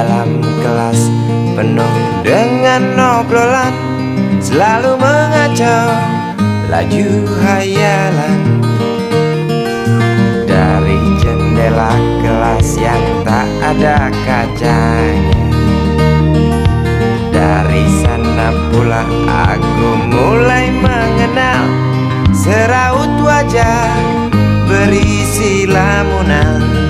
dalam kelas penuh dengan obrolan, selalu mengacau laju hayalan. Dari jendela kelas yang tak ada kacanya, dari sana pula aku mulai mengenal seraut wajah berisi lamunan.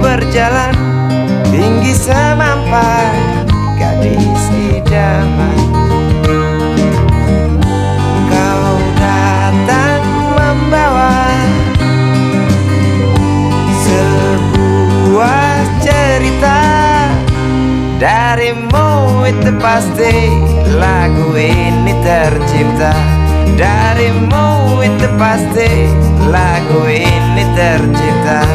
Berjalan tinggi semampai gadis idaman, kau datang membawa sebuah cerita. Darimu itu pasti lagu ini tercipta. Darimu itu pasti lagu ini tercipta.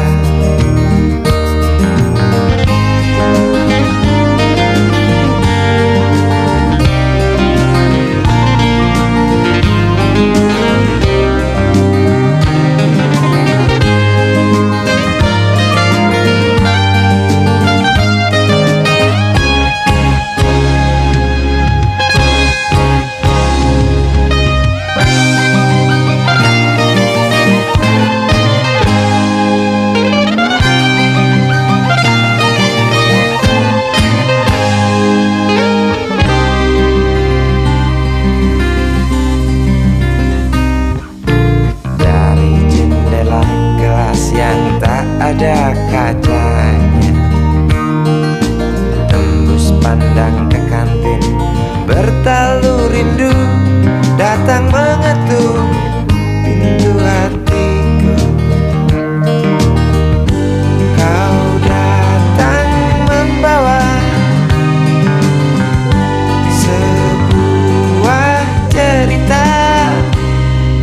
Ada kacanya, tembus pandang ke kantin, bertalu rindu datang mengetuk pintu hatiku. Kau datang membawa sebuah cerita.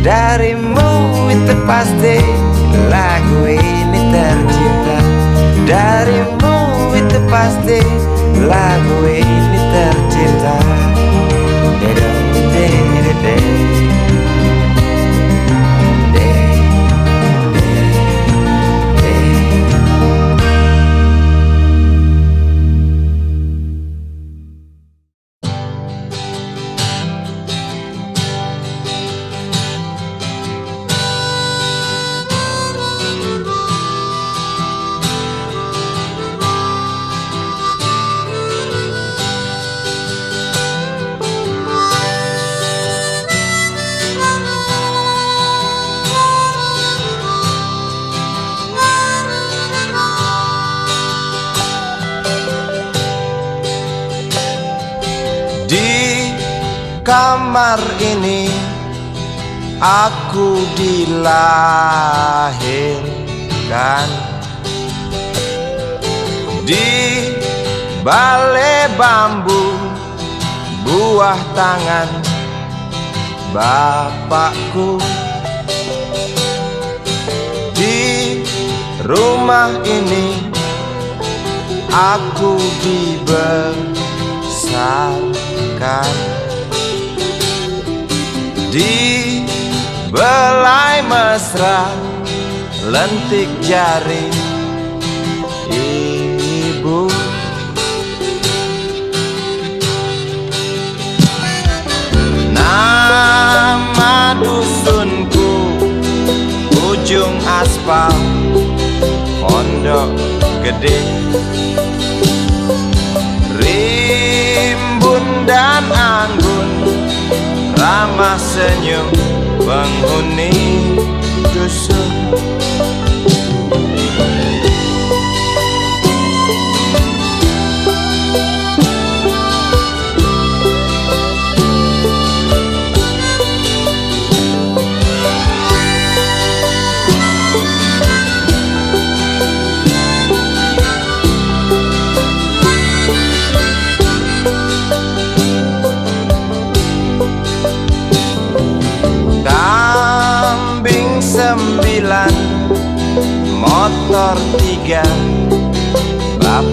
Darimu itu pasti lagu ini tercipta. Darimu itu pasti lagu ini tercipta. Kamar ini aku dilahirkan, di balai bambu buah tangan bapakku. Di rumah ini aku dibesarkan, di belai mesra lentik jari ibu. Nama dusunku ujung aspal Pondok Gede. Rimbun dan anggun ramah senyum penghuni dusun.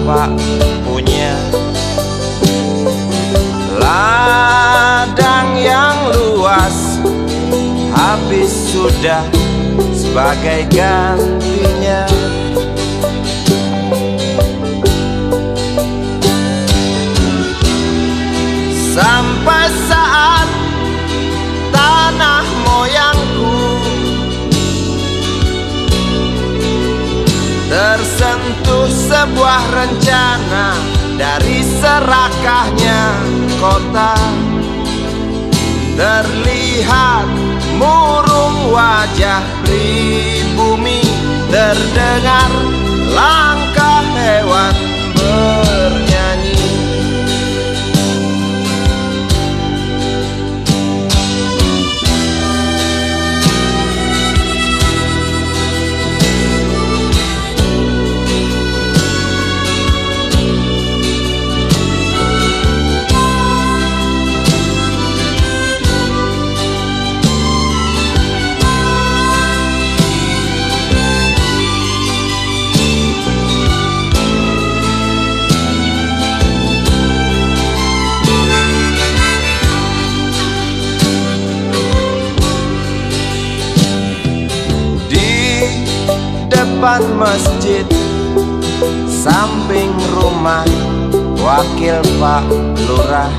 bapak punya. Ladang yang luas habis sudah sebagai gantinya. Sampai saat tanah moyangku tersentuh sebuah rencana dari serakahnya kota, terlihat murung wajah pribumi, terdengar langkah hewan bernyanyi. Depan masjid samping rumah wakil Pak Lurah,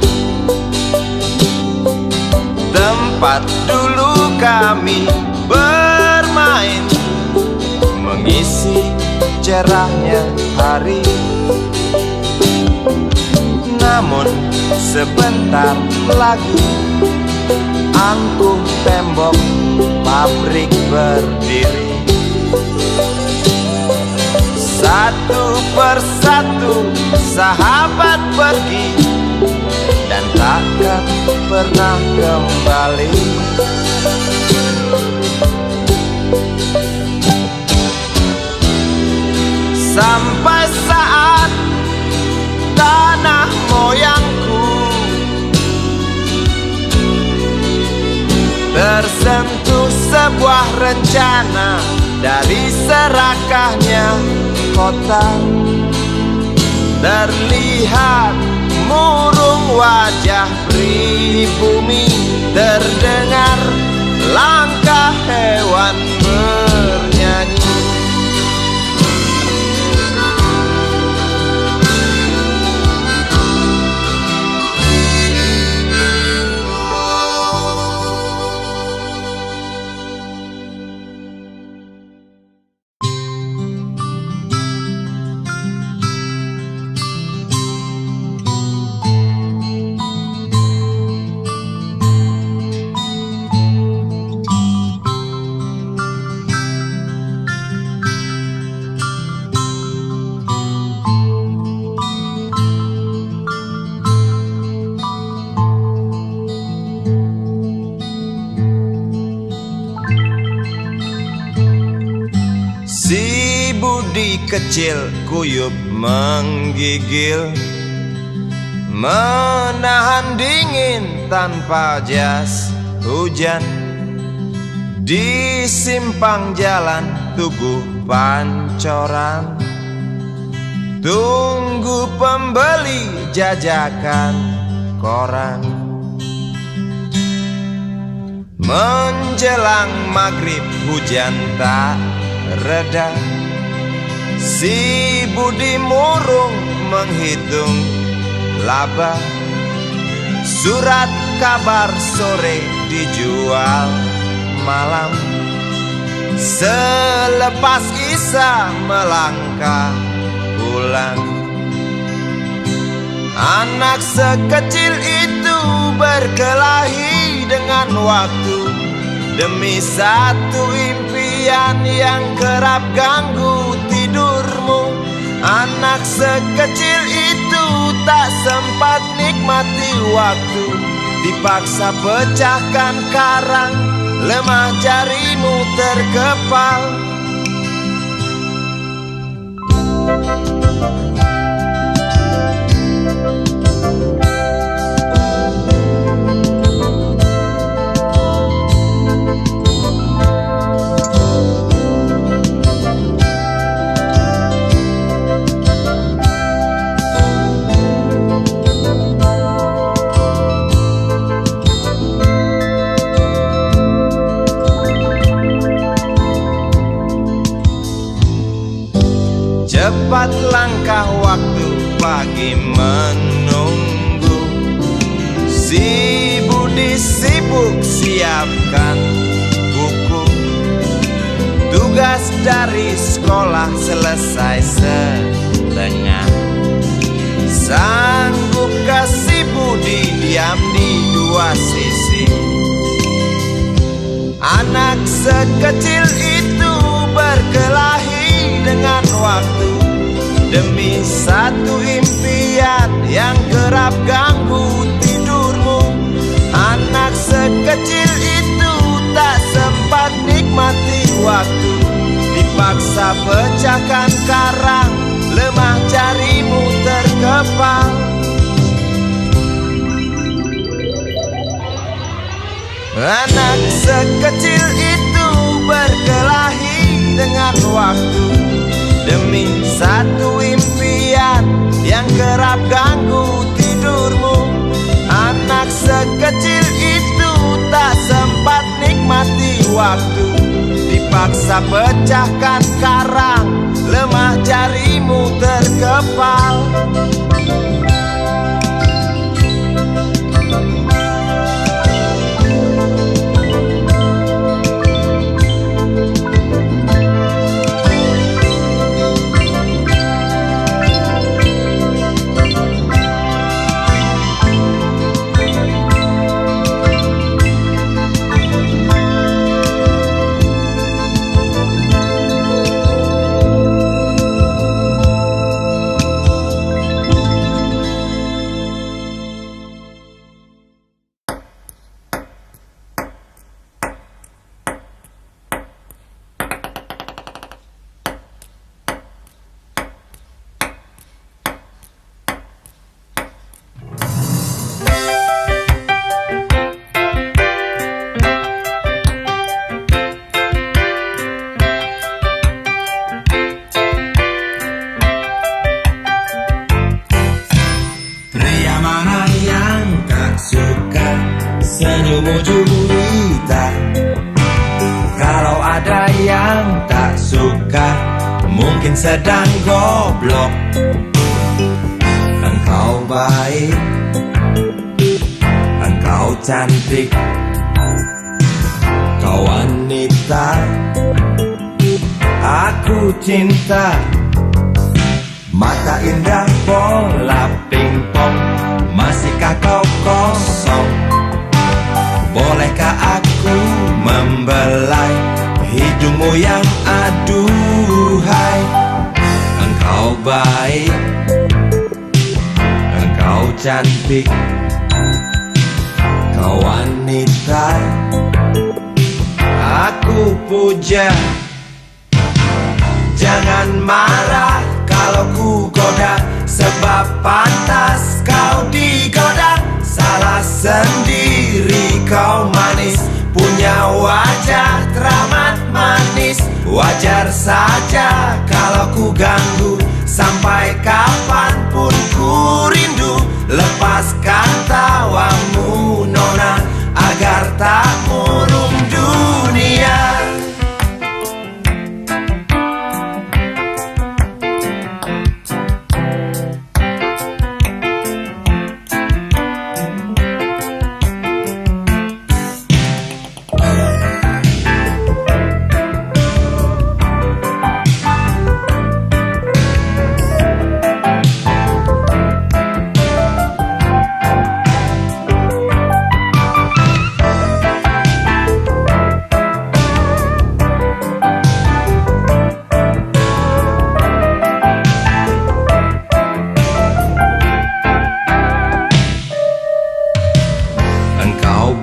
tempat dulu kami bermain mengisi cerahnya hari. Namun sebentar lagi angkuh tembok pabrik berdiri. Satu persatu sahabat pergi dan takkan pernah kembali. Sampai saat tanah moyangku tersentuh sebuah rencana dari serakahnya kota, terlihat murung wajah pribumi, terdengar langkah hewan bernyanyi. Si Budi kecil kuyup menggigil, menahan dingin tanpa jas hujan. Di simpang jalan Tugu Pancoran, tunggu pembeli jajakan koran. Menjelang maghrib hujan tak reda, si Budi murung menghitung laba. Surat kabar sore dijual malam. Selepas Isya melangkah pulang. Anak sekecil itu berkelahi dengan waktu demi satu impian yang kerap ganggu tidurmu. Anak sekecil itu tak sempat nikmati waktu, dipaksa pecahkan karang, lemah jarimu terkepal. melangkah waktu pagi menunggu. Si Budi sibuk siapkan buku, tugas dari sekolah selesai setengah. Sanggupkah si Budi diam di dua sisi? Anak sekecil itu berkelahi dengan waktu demi satu impian yang kerap ganggu tidurmu. Anak sekecil itu tak sempat nikmati waktu, dipaksa pecahkan karang, lemah jarimu terkepal. Anak sekecil itu berkelahi dengan waktu demi satu impian yang kerap ganggu tidurmu. Anak sekecil itu tak sempat nikmati waktu, dipaksa pecahkan karang, lemah jarimu terkepal. Senyummu juwita. Kalau ada yang tak suka, mungkin sedang goblok. Engkau baik, engkau cantik, kau wanita aku cinta. Mata indah bola pingpong, masihkah kau kosong? Bolehkah aku membelai hidungmu yang aduhai? Engkau baik, engkau cantik, kau wanita aku puja. Jangan marah kalau ku goda, sebab pantas kau digoda. Salah sendiri kau manis, punya wajah teramat manis. Wajar saja kalau ku ganggu, sampai kapanpun ku rindu. Lepaskan tawamu nona, agar tak murung dunia.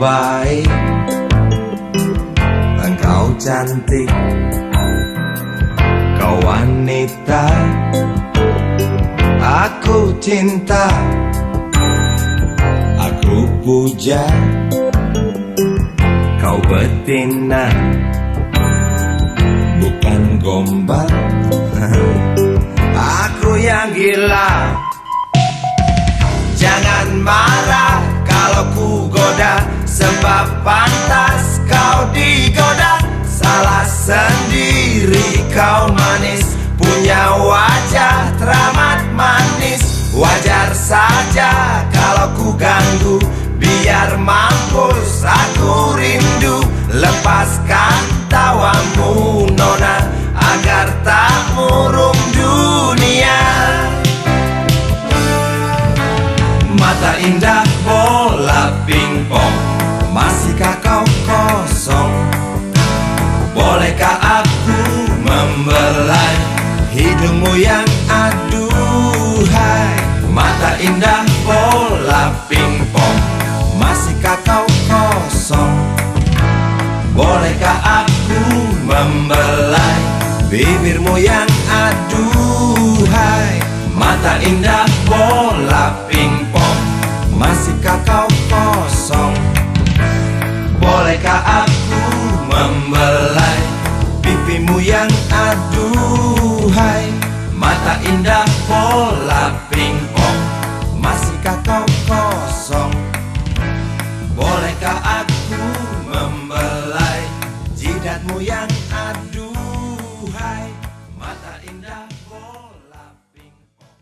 Baik, engkau cantik, kau wanita aku cinta. Aku puja kau betina, bukan gombal. Aku yang gila. Jangan marah kalau ku goda, sebab pantas kau digoda. Salah sendiri kau manis, punya punya wajah teramat manis. Wajar saja kalau ku ganggu, biar mampus aku rindu. Lepaskan tawamu nona, agar tak murung dunia. Mata indah bola pingpong, masihkah kau kosong? Bolehkah aku membelai hidungmu yang aduhai? Mata indah bola pingpong, masihkah kau kosong? Bolehkah aku membelai bibirmu yang aduhai? Mata indah bola pingpong, masihkah kau kosong? Bolehkah aku membelai pipimu yang aduhai? Mata indah bola pingpong, masihkah kau kosong? Bolehkah aku membelai jidatmu yang aduhai? Mata indah bola pingpong.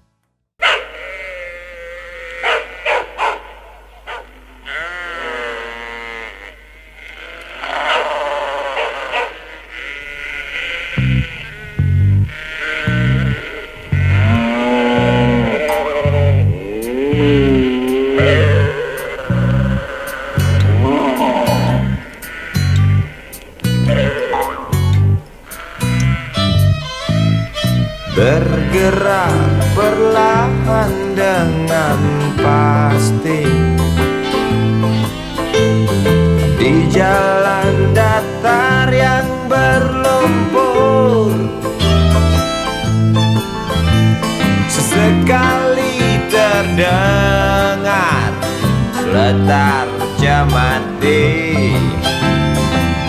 Bergerak perlahan dengan pasti di jalan datar yang berlumpur. Sesekali terdengar letar jamati,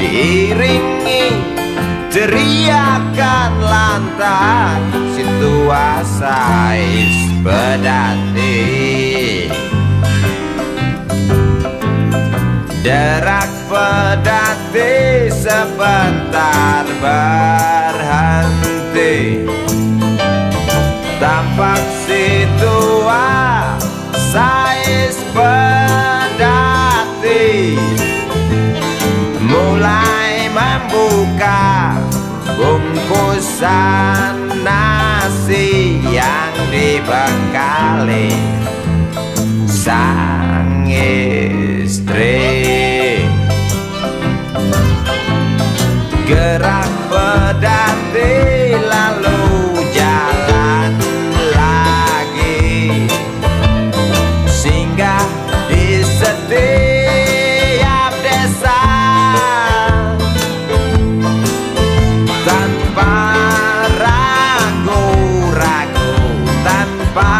diiringi teriakan lantang situasais pedati. Derak pedati sebentar berhenti, tampak situasais pedati mulai membuka bungkusan nasi yang dibekali sang istri. Gerak pedati lalu jalan lagi, singgah di setiap desa. Tanpa ragu-ragu, tanpa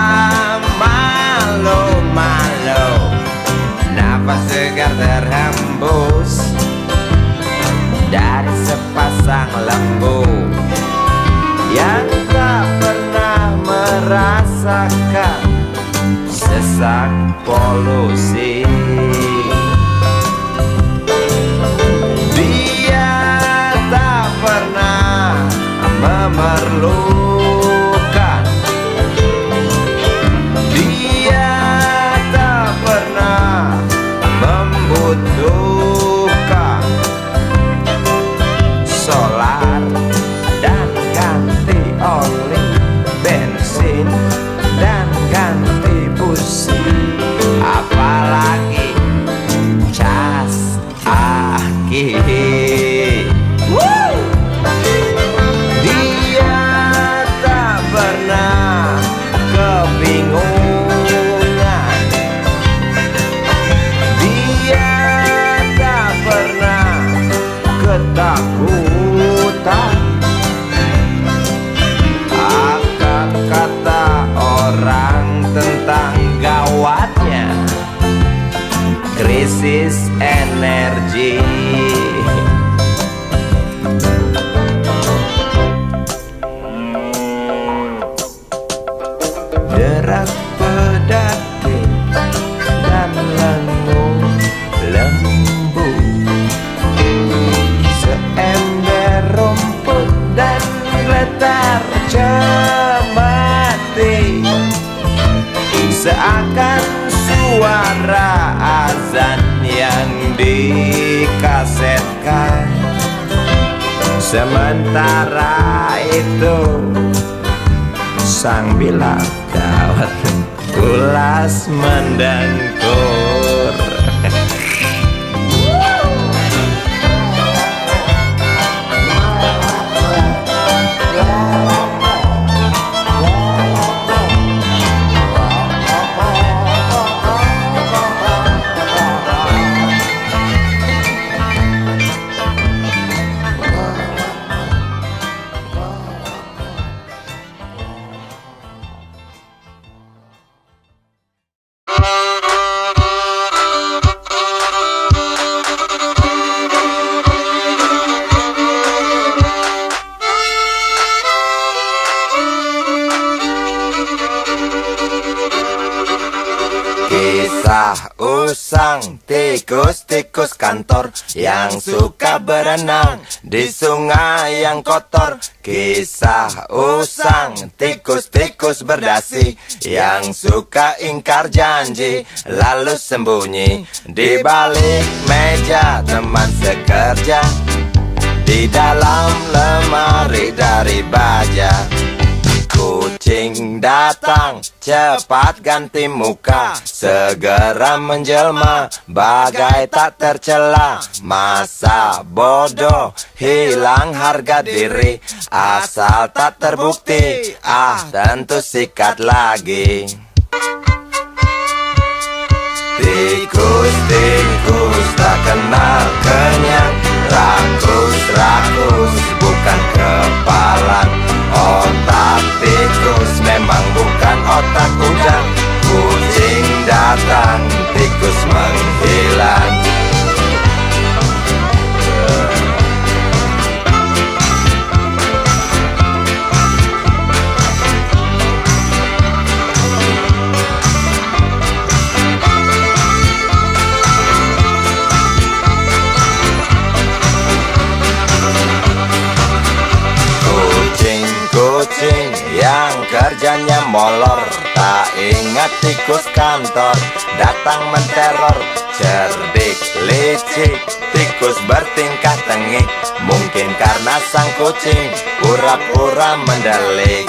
malu-malu, nafas segar terhembus dari sepasang lembu yang tak pernah merasakan sesak polusi. Dia tak pernah memerlukan, dia tak pernah membutuhkan solar dan ganti oli, bensin dan ganti busi, apalagi cas aki. Dia tak pernah kebingungan, dia tak pernah ketakutan akan kata orang tentang gawatnya krisis energi. Derak pedati dan lengung lembu, seember rumput dan letar seakan suara azan yang dikasetkan. Sementara itu sang bilang kawan ulas mendengkur. Kisah usang tikus-tikus kantor yang suka berenang di sungai yang kotor. Kisah usang tikus-tikus berdasi yang suka ingkar janji lalu sembunyi di balik meja teman sekerja, di dalam lemari dari baja. Kucing datang, cepat ganti muka, segera menjelma, bagai tak tercela. Masa bodoh, hilang harga diri, asal tak terbukti, tentu sikat lagi. Tikus-tikus tak kenal kenyang, rakus-rakus bukan kepalang. Otak tikus memang bukan otak udang. Kucing datang, tikus menghilang. Kucing yang kerjanya molor, tak ingat tikus kantor, datang menteror. Cerdik, licik, tikus bertingkah tengik, mungkin karena sang kucing pura-pura mendelik.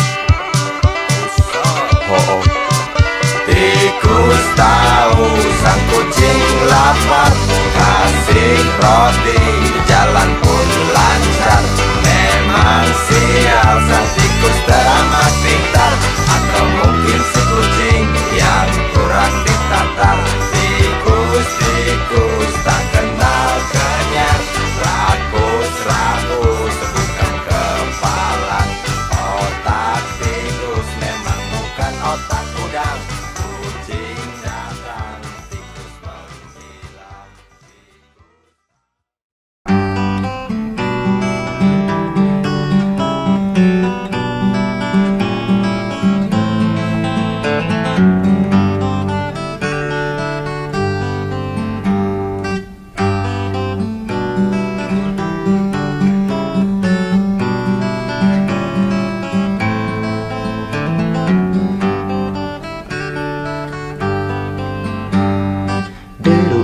Tikus tahu sang kucing lapar, kasih roti, jalan pun lancar. Memang sial sang tikus teramat pintar, atau mungkin si kucing yang kurang ditatar. Tikus-tikus tak kenal kenyang, rakus-rakus bukan kepalang. Otak tikus memang bukan otak udang. Kucing datang, tikus menghilang.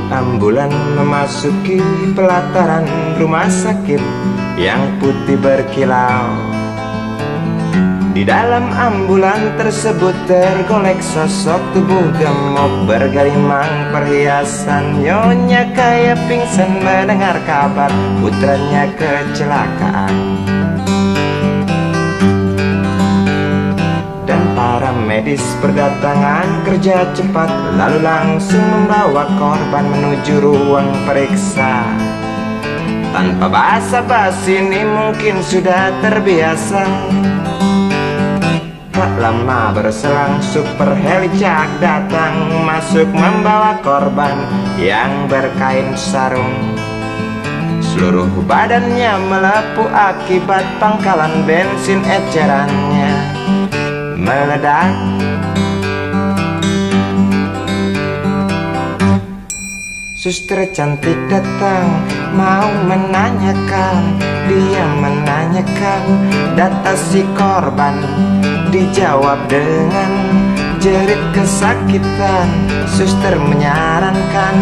Ambulan memasuki pelataran rumah sakit yang putih berkilau. Di dalam ambulan tersebut tergolek sosok tubuh gemuk bergelimang perhiasan. Nyonya kaya pingsan mendengar kabar putranya kecelakaan. Para medis berdatangan kerja cepat, lalu langsung membawa korban menuju ruang periksa. Tanpa basa-basi ini mungkin sudah terbiasa. Tak lama berselang super helicak datang, masuk membawa korban yang berkain sarung. Seluruh badannya melepuh akibat pangkalan bensin ecerannya meledak. Suster cantik datang mau menanyakan, dia menanyakan data si korban. Dijawab dengan jerit kesakitan. Suster menyarankan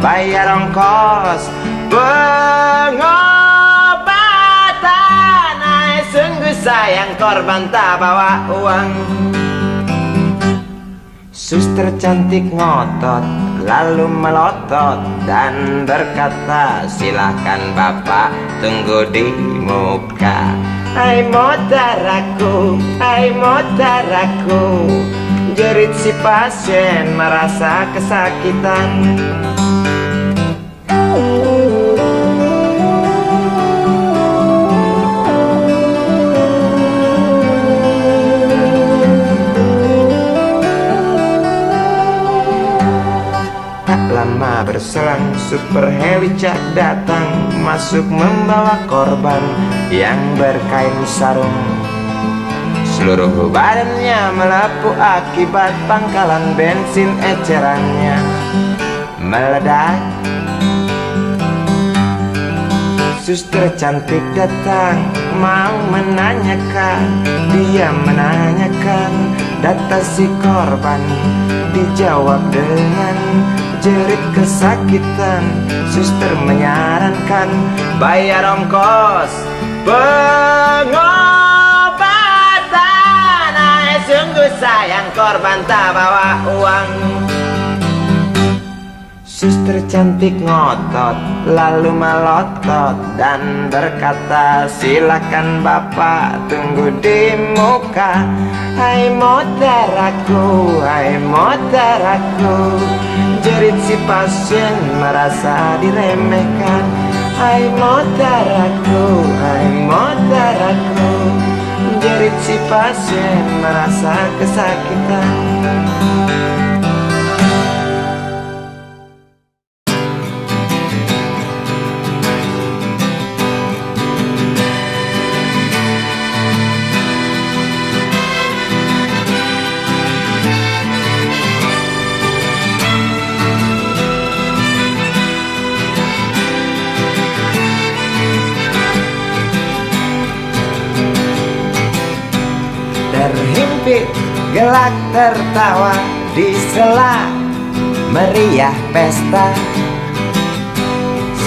bayar ongkos pengobatan. Ay, sungguh sayang korban tak bawa uang. Suster cantik ngotot lalu melotot dan berkata, silahkan bapak tunggu di muka. Hai motaraku, hai motaraku, jerit si pasien merasa kesakitan. Lama berselang, super Hewicak datang, masuk membawa korban yang berkain sarung. Seluruh badannya melepuh akibat pangkalan bensin ecerannya meledak. Suster cantik datang mau menanyakan, dia menanyakan data si korban. Dijawab dengan jerit kesakitan. Suster menyarankan bayar ongkos pengobatan. Ay, sungguh sayang korban tak bawa uang. Suster cantik ngotot lalu melotot dan berkata, silakan bapak tunggu di muka. Hai motaraku, hai motaraku, jerit si pasien merasa diremehkan. Hai motaraku, hai motaraku, jerit si pasien merasa kesakitan. Terhimpit gelak tertawa di sela meriah pesta.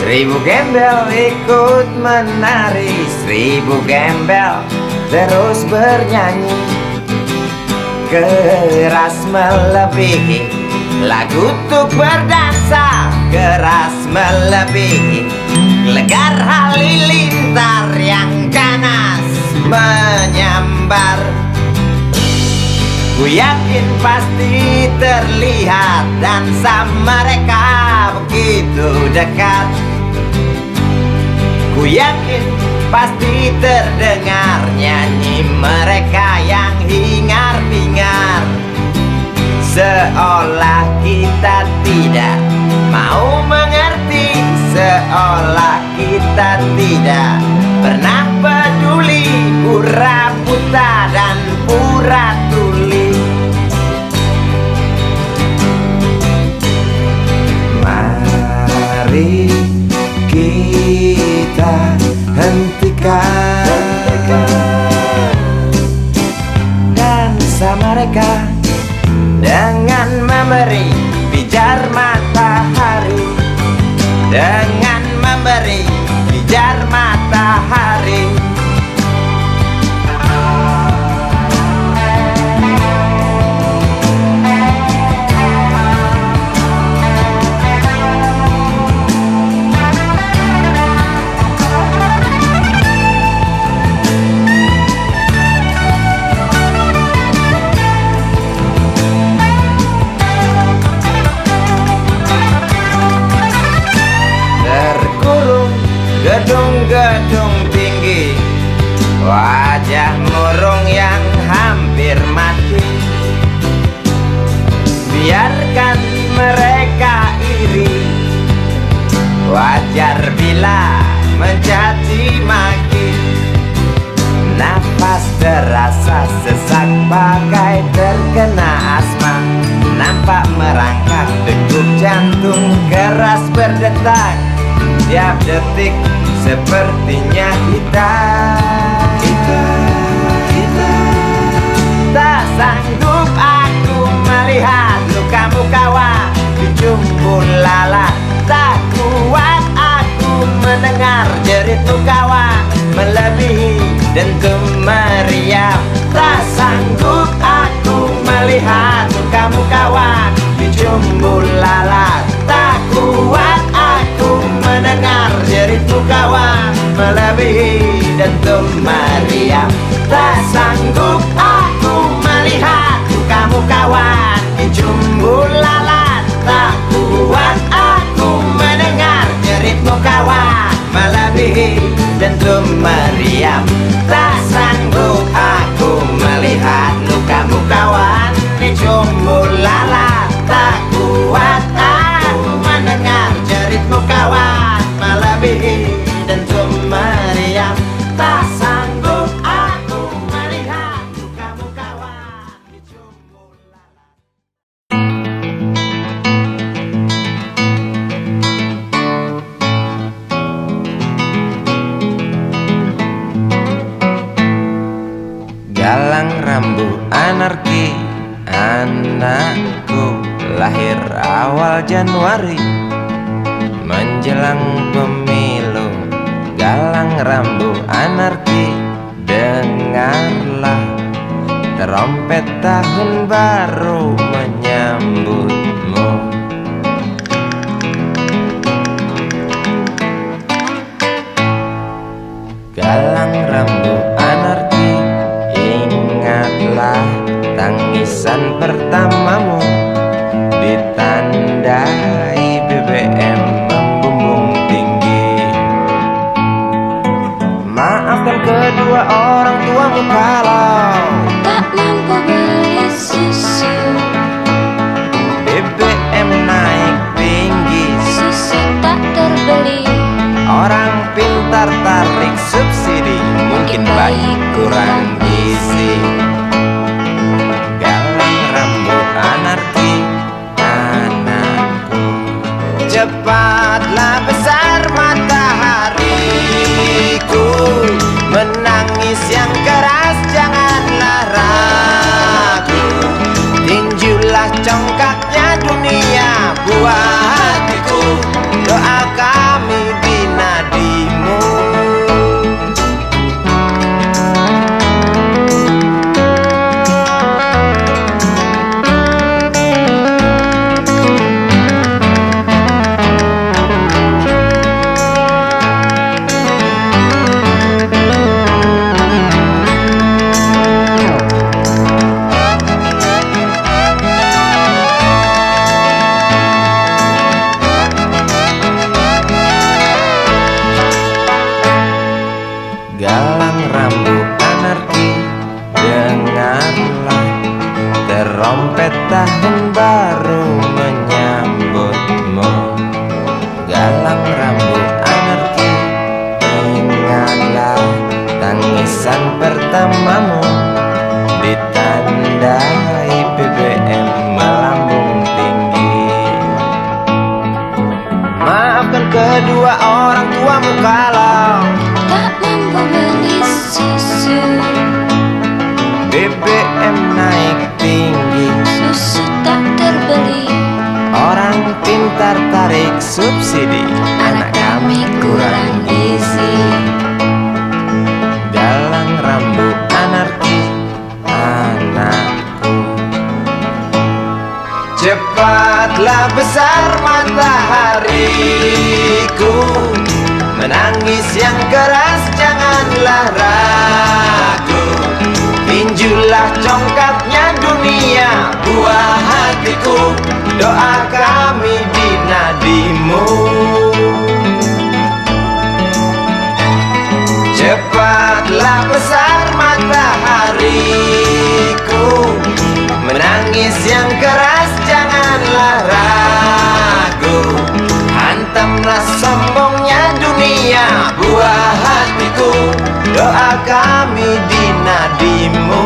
1000 gembel ikut menari, 1000 gembel terus bernyanyi. Keras melebihi lagu untuk berdansa, keras melebihi legar halilintar yang ganas menyambar. Ku yakin pasti terlihat dansa mereka begitu dekat. Ku yakin pasti terdengar nyanyi mereka yang hingar-bingar. Seolah kita tidak mau mengerti, seolah kita tidak pernah peduli, pura buta dan pura tuli. Mari kita hentikan dansa mereka dengan memberi pijar matahari, dengan memberi pijar matahari. Gedung-gedung tinggi, wajah murung yang hampir mati. Biarkan mereka iri, wajar bila mencaci maki. Nafas terasa sesak bagai terkena asma. Nampak merangkak degup jantung keras berdetak. Tiap detik sepertinya kita tak sanggup aku melebihi dentum meriam. Tak sanggup aku melihat mukamu kawan di jumbo lalat. Tak kuat aku mendengar jeritmu kawan melebihi dentum meriam. Tak sanggup aku melihat mukamu kawan di jumbo lalat. Tak kuat aku mendengar jeritmu kawan melebihi dentum meriam. Tak sanggup aku melihat lukamu kawan di jumbo lalat. Tak kuat aku mendengar jeritmu kawan melebihi dentum meriam. Tak sanggup aku melihat lukamu kawan di jumbo lalat. Galang rambu anarki, anakku lahir awal Januari menjelang pemilu. Galang rambu anarki, dengarlah trompet tahun baru menyambutmu. Galang rambu anarki, ingatlah tangisan pertamamu ditandai BBM membumbung tinggi. Maafkan kedua orang tuamu kalau tak mampu beli susu. BBM naik tinggi, Susu tak terbeli. orang pintar tarik subsidi, mungkin bayi kurang gizi. Galang rambu anarki, anakku, cepatlah besar matahariku. Menangis yang keras janganlah ragu. Tinjulah congkaknya dunia buah hatiku. Doa kami di nadimu. Galang rambu anarki, dengarlah trompet tahun baru menyambutmu. Galang rambu anarki, ingatlah tangisan pertamamu ditandai BBM melambung tinggi. Maafkan kedua orang tuamu kalau Tak mampu beli susu. BBM naik tinggi, Susu tak terbeli. orang pintar tarik subsidi, anak kami kurang gizi. Galang rambu anarki, anakku, cepatlah besar matahariku. Menangis yang keras janganlah ragu. Tinjulah congkaknya dunia buah hatiku. Doa kami di nadimu. Cepatlah besar matahariku. Menangis yang keras janganlah ragu. Hantamlah sombongnya dunia buah hatiku. Doa kami di nadimu.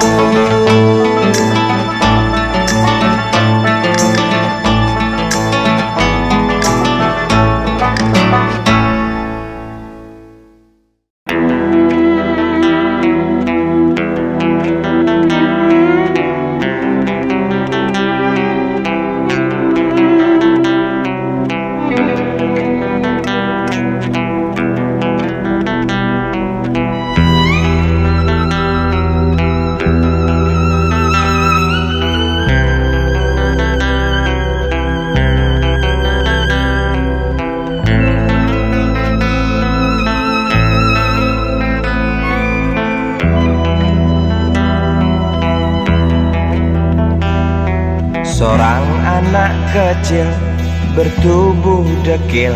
Seorang anak kecil bertubuh dekil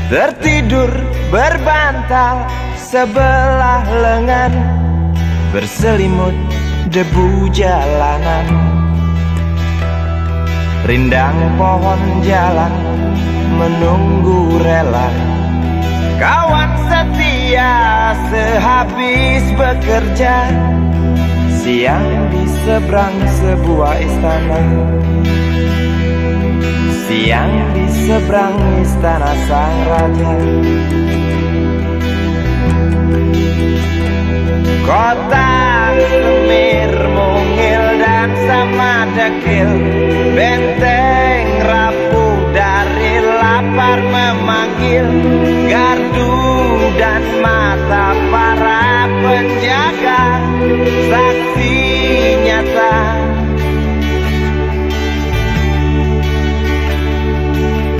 tertidur berbantal sebelah lengan, berselimut debu jalanan. Rindang pohon jalan menunggu rela, kawan setia sehabis bekerja. Siang di seberang sebuah istana, siang di seberang istana sang raja. Kota Semir mungil dan sama dekil, benteng rapuh dari lapar memanggil. Gardu dan mata para penjaga, saksi nyata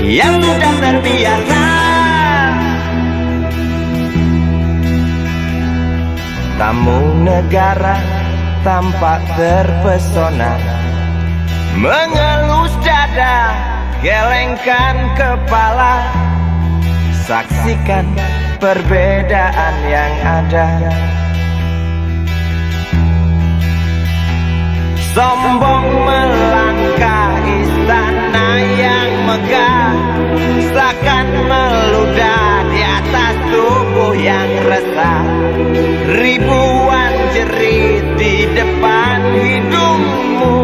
yang sudah terbiasa. Tamu negara tampak terpesona, mengelus dada, gelengkan kepala. Saksikan perbedaan yang ada. Sombong melangkah istana yang megah, seakan meludah di atas tubuh yang resah. Ribuan jerit di depan hidungmu,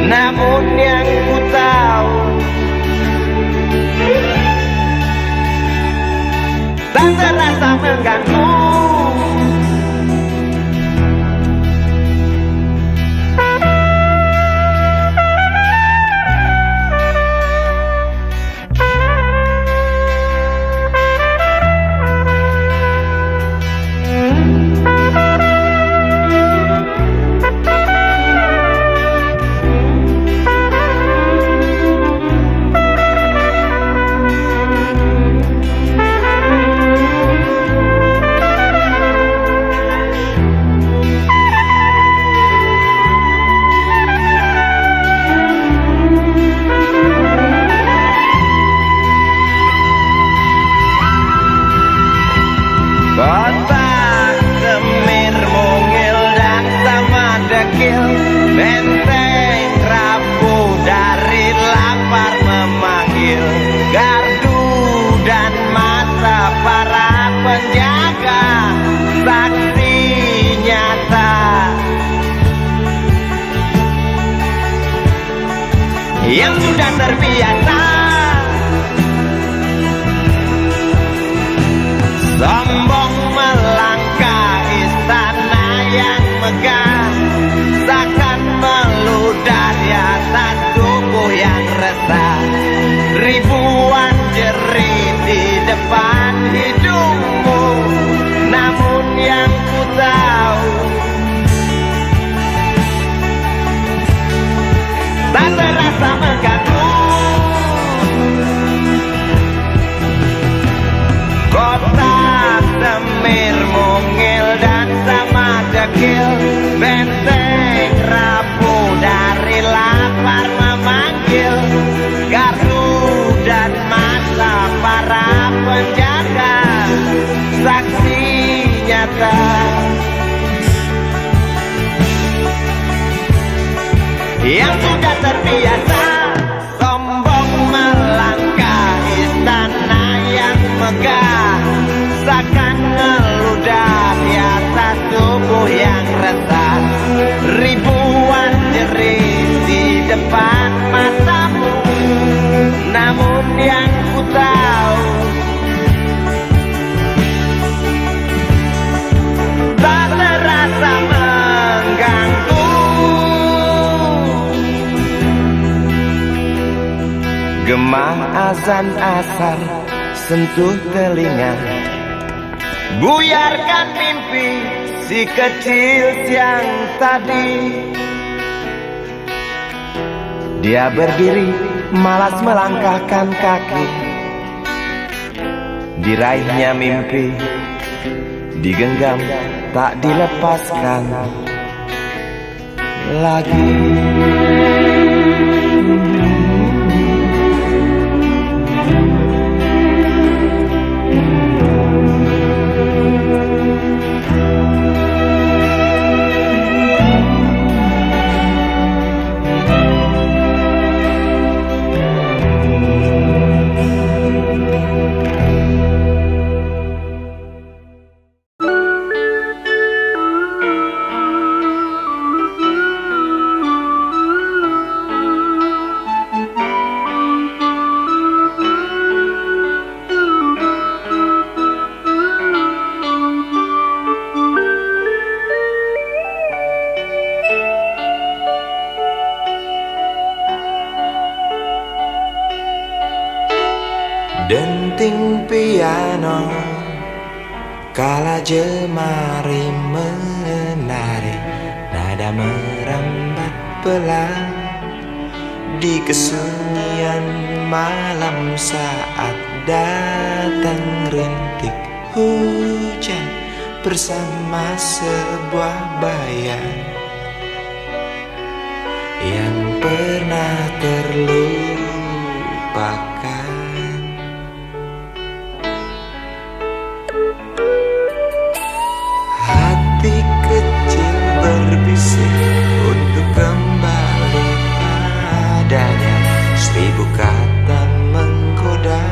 namun yang ku tahu tak terasa mengganggu. Kota Semir mungil dan sama dekil, benteng rapuh dari lapar memanggil. Gardu dan mata para penjaga, saksi nyata yang sudah terbiasa. Sombong melangkah istana yang megah, seakan meludah di atas tubuh yang resah. Ribuan jerit di depan hidungmu, namun yang ku tahu tak terasa mengganggu. Kota Semir mungil dan sama dekil, benteng rapuh dari lapar memanggil. Gardu dan mata para penjaga, saksi nyata yang sudah terbiasa. Sombong melangkah istana yang megah, seakan meludah di atas tubuh yang resah. Ribuan jerit di depan matamu, namun yang ku tahu tak terasa mengganggu. Gemah azan asar sentuh telinga, buyarkan mimpi si kecil siang tadi. Dia berdiri malas melangkahkan kaki, diraihnya mimpi digenggam tak dilepaskan lagi. denting piano kala jemari menari, nada merambat pelan di kesunyian malam saat datang rintik hujan bersama sebuah bayang yang pernah terlupakan. Hati kecil berbisik untuk kembali padanya. 1000 kata menggoda,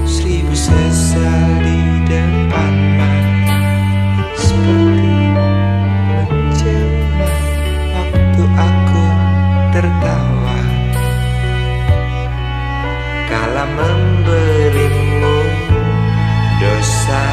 1000 sesal di depan mata, seperti menjelma waktu aku tertawa kala memberimu dosa.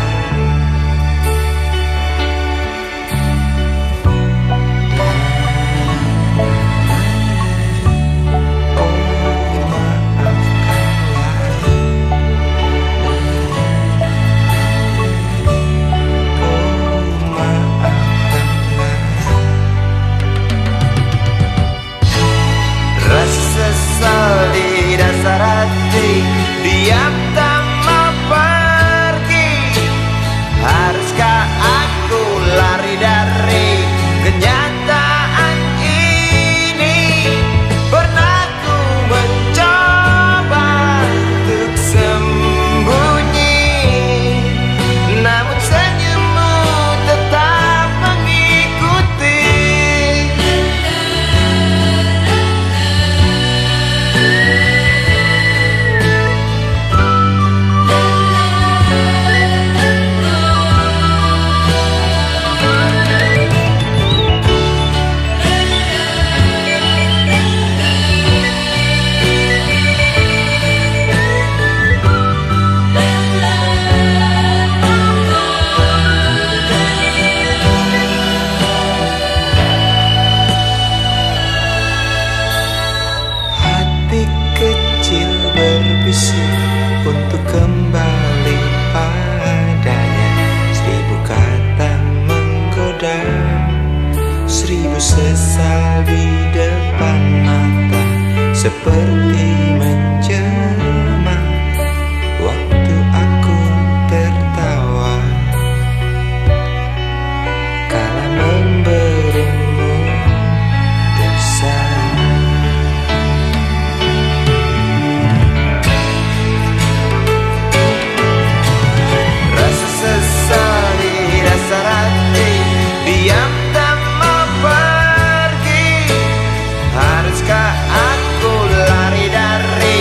Di dasar hati diam tak mau pergi. Haruskah aku lari dari kenyataan ini? Pernah ku mencoba untuk sembunyi, namun senyummu tetap mengikuti. Berbisik untuk kembali padanya. 1000 kata menggoda, 1000 sesal di depan mata, seperti menjelma waktu aku tertawa kala memberimu dosa. Diam tak mau pergi. Haruskah aku lari dari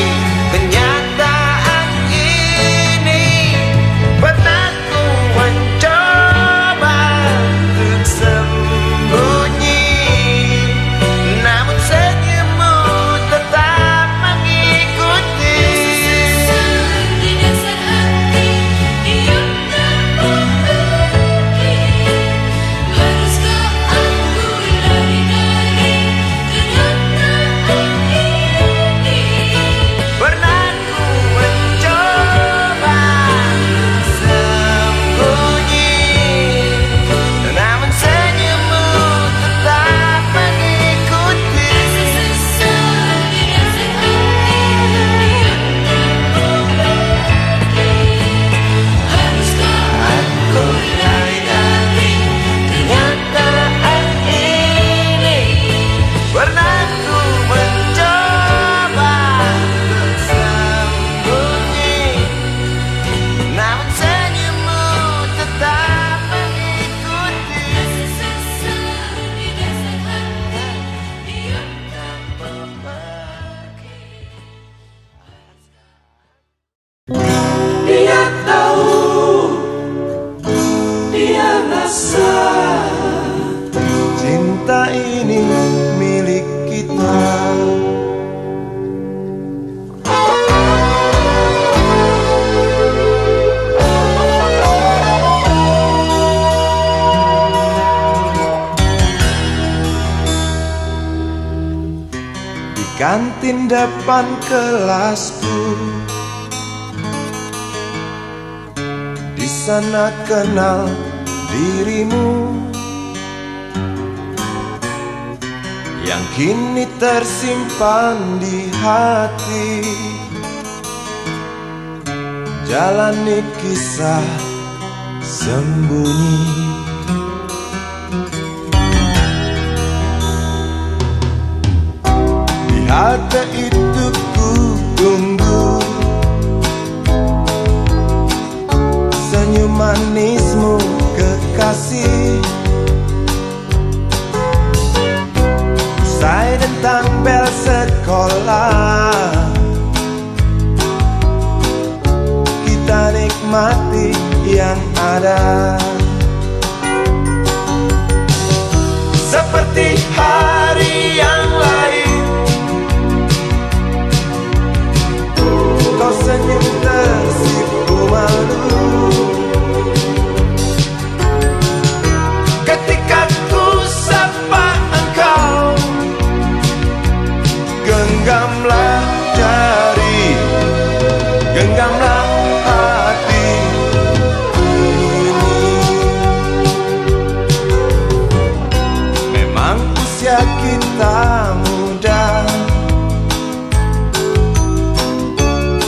kenyataan ini? Pernah ku mencoba untuk sembunyi, namun senyummu tetap mengikuti. Di dasar hati diam tak mau pergi. Haruskah aku lari dari kenyataan ini? Pernah ku mencoba sembunyi, namun senyummu tetap mengikuti. Sesal di dasar hati diam tak mau pergi. Haruskah Aku lari dari kenyataan ini. Pernah ku mencoba untuk sembunyi, namun senyummu tetap mengikuti. sesal di dasar hati diam tak mau pergi. Dia tahu, dia rasa cinta ini milik kita. Di kantin depan kelasku sana kenal dirimu yang kini tersimpan di hati. Jalani kisah sembunyi. Di halte itu ku tunggu senyum manismu kekasih. Usai tentang bel sekolah, kita nikmati yang ada. Seperti hari yang lain, kau senyum tersipu malu ketika ku sapa engkau. Genggamlah jari, genggamlah hati ini. Memang usia kita muda,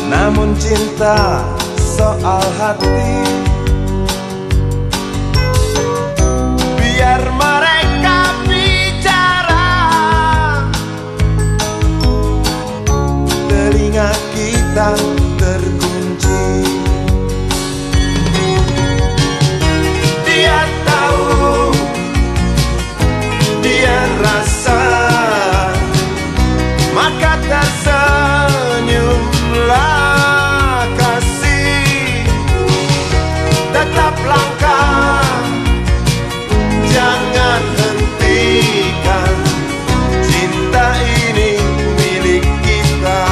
namun cinta soal hati. Biar mereka bicara, telinga kita terkunci. Dia tahu, dia rasa, maka tersenyumlah kasih. Tetap langkah, jangan hentikan, cinta ini milik kita.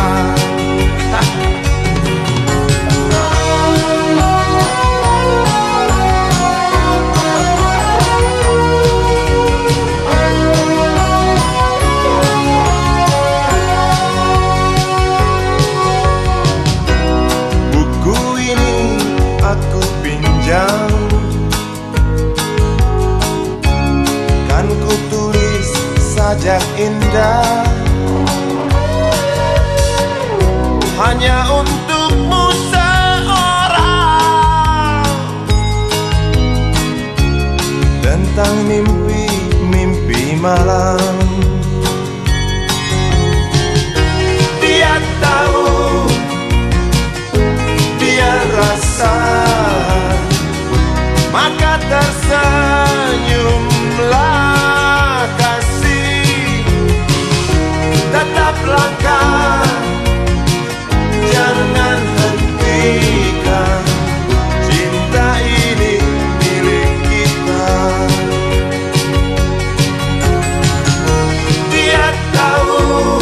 Buku ini aku pinjam, kan ku tulis sajak indah hanya untukmu seorang, tentang mimpi-mimpi malam. Dia tahu, dia rasa, maka tersenyumlah kasih. Tetap langkah, jangan hentikan, cinta ini milik kita. Dia tahu,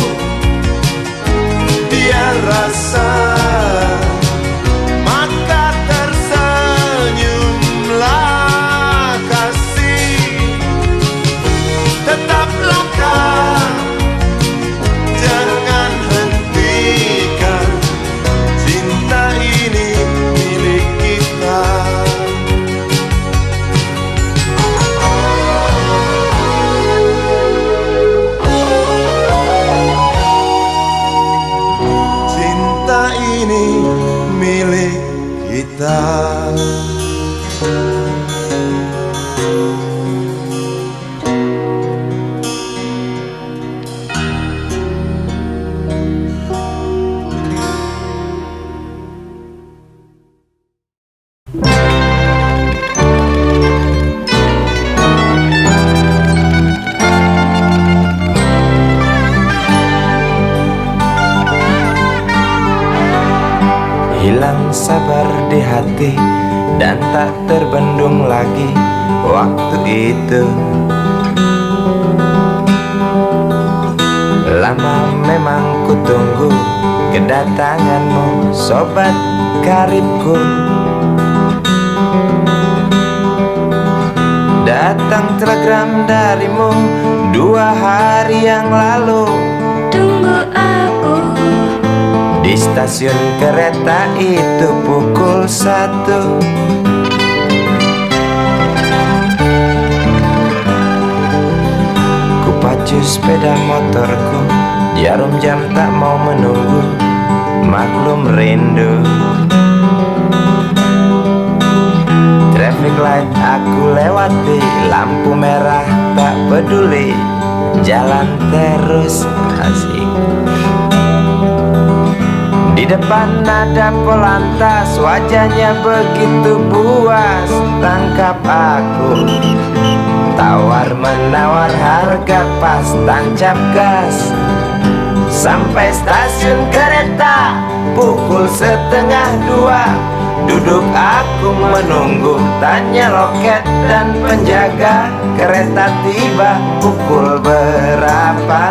dia rasa, maka tersenyumlah kasih. Tetap langkah, jangan hentikan, cinta ini milik kita. Cinta ini milik kita. Hilang sabar di hati dan tak terbendung lagi waktu itu. Lama memang ku tunggu kedatanganmu, sobat karibku. Datang telegram darimu 2 hari yang lalu. Tunggu aku Di stasiun kereta itu pukul 1. Kupacu sepeda motorku, jarum jam tak mau menunggu, maklum rindu. Traffic light aku lewati, lampu merah tak peduli, jalan terus asik. Di depan ada Polantas, wajahnya begitu buas, tangkap aku. Tawar menawar harga pas, tancap gas. Sampai stasiun kereta pukul 1:30. Duduk aku menunggu, tanya loket dan penjaga, kereta tiba pukul berapa?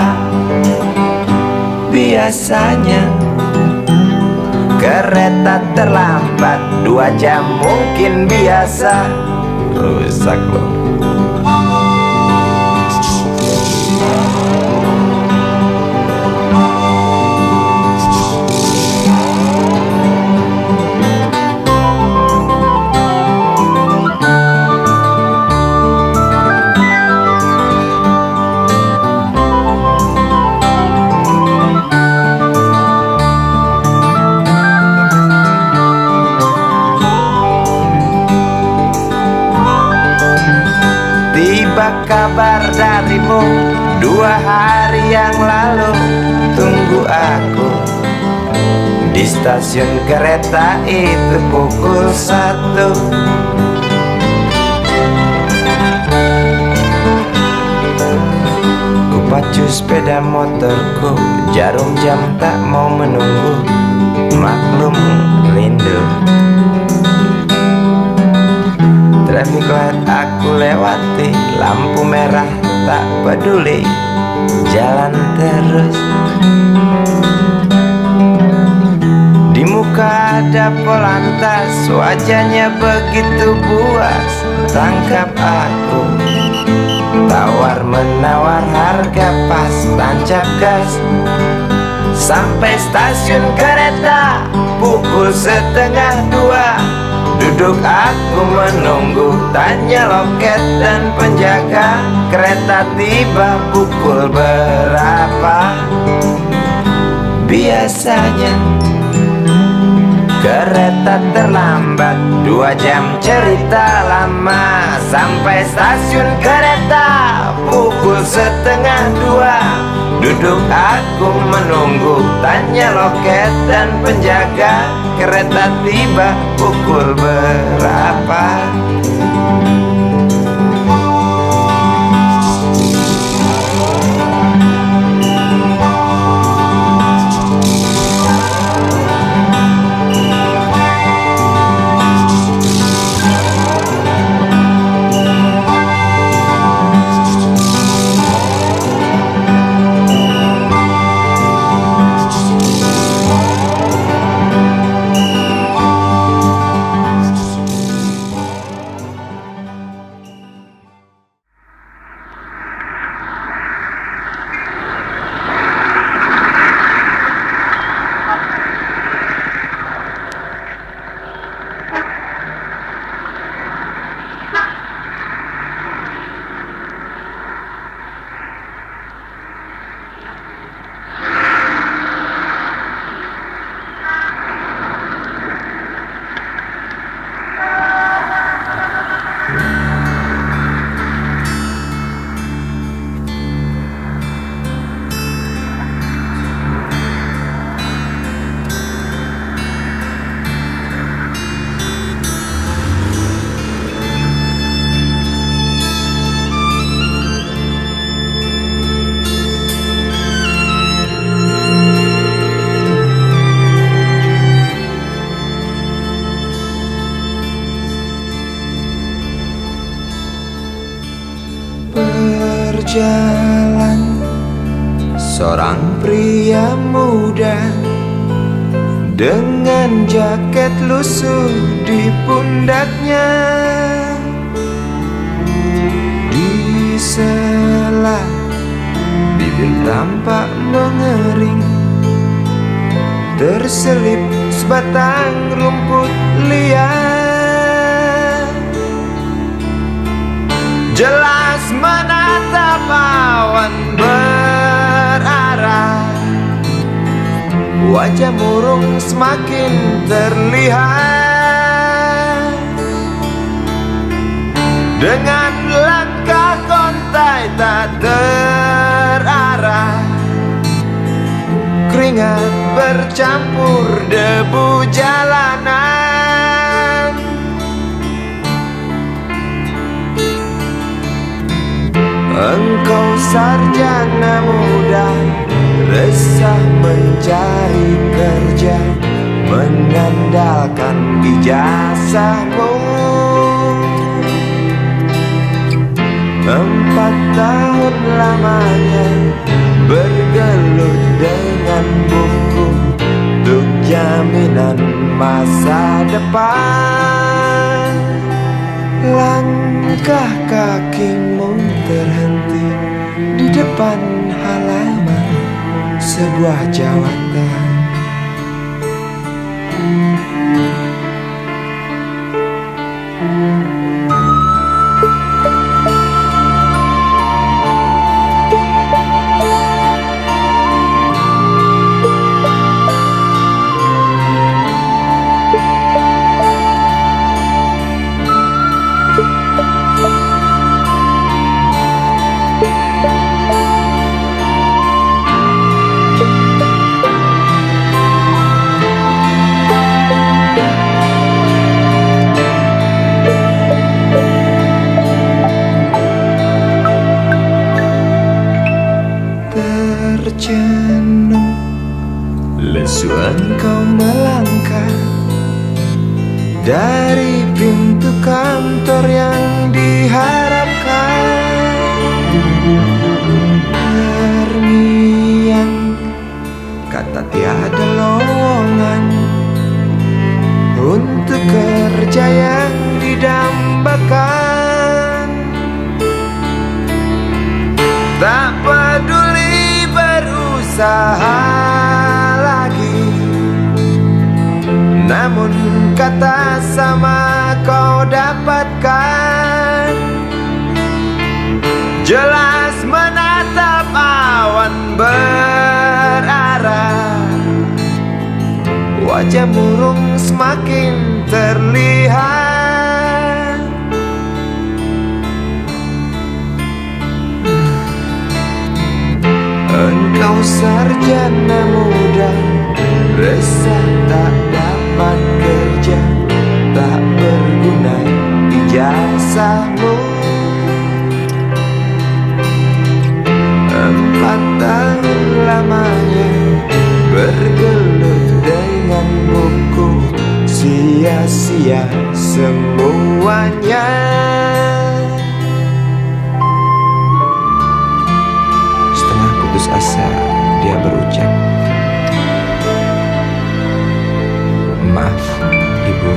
Biasanya kereta terlambat 2 jam mungkin biasa. Rusak loh. Tiba kabar darimu 2 hari yang lalu, tunggu aku di stasiun kereta itu pukul 1. Kupacu sepeda motorku, jarum jam tak mau menunggu, maklum rindu. Traffic light aku lewati, lampu merah tak peduli, jalan terus. Di muka ada Polantas, wajahnya begitu buas, tangkap aku. Tawar menawar harga pas, tancap gas. Sampai stasiun kereta pukul 1:30. Duduk aku menunggu, tanya loket dan penjaga, kereta tiba pukul berapa? Biasanya kereta terlambat 2 jam, cerita lama. Sampai stasiun kereta pukul 1:30. Duduk aku menunggu, tanya loket dan penjaga, kereta tiba pukul berapa? Berjalan seorang pria muda dengan jaket lusuh di pundaknya. Di sela bibir tampak mengering, terselip sebatang rumput liar. jelas menatap awan berarah. Wajah murung semakin terlihat, dengan langkah kontai tak terarah. Keringat bercampur debu jalanan. Engkau sarjana muda, resah mencari kerja, mengandalkan ijazahmu. 4 tahun lamanya bergelut dengan buku untuk jaminan masa depan. Langkah kakimu terhenti di depan halaman sebuah jawatan. Tercenung lesu engkau melangkah dari pintu kantor yang diharapkan. Terngiang kata tiada lowongan untuk kerja yang didambakan. Tak peduli berusaha lagi, namun kata sama kau dapatkan. Jelas menatap awan berarah, wajah murung semakin terlihat. Engkau sarjana muda, resah tak dapat kerja, tak berguna ijazahmu. 4 tahun lamanya bergelut dengan buku, sia-sia semuanya. Putus asa, dia berucap, "Maaf, Ibu."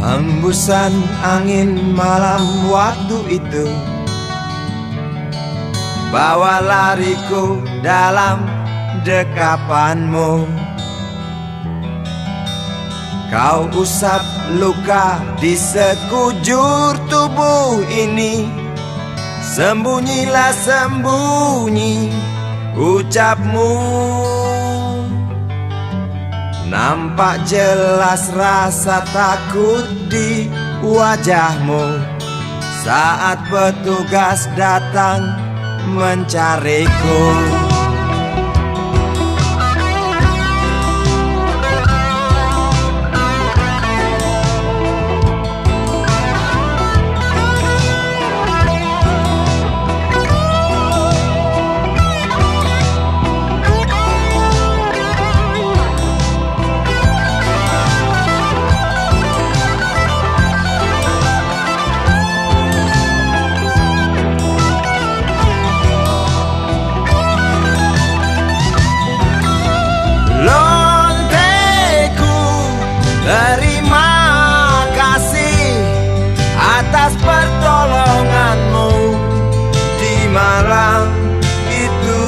Hembusan angin malam waktu itu bawa lariku dalam dekapanmu. Kau usap luka di sekujur tubuh ini. Sembunyilah sembunyi ucapmu. Nampak jelas rasa takut di wajahmu saat petugas datang mencariku. Terima kasih atas pertolonganmu di malam itu.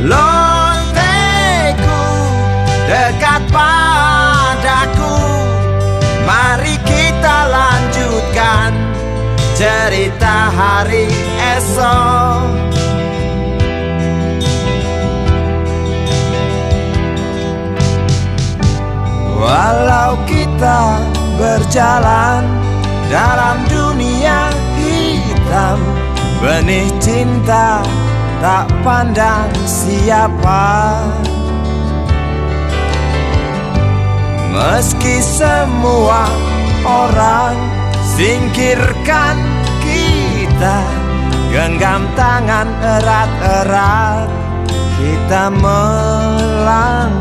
Lonteku dekat padaku, mari kita lanjutkan cerita hari esok. Walau kita berjalan dalam dunia hitam, benih cinta tak pandang siapa. Meski semua orang singkirkan kita, genggam tangan erat-erat kita melangkah.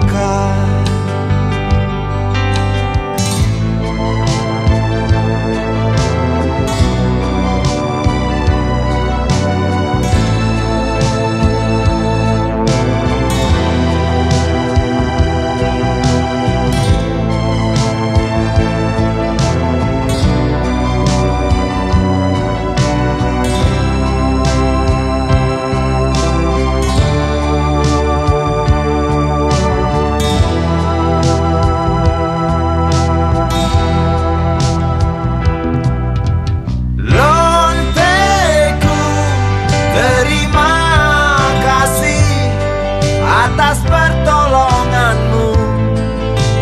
Atas pertolonganmu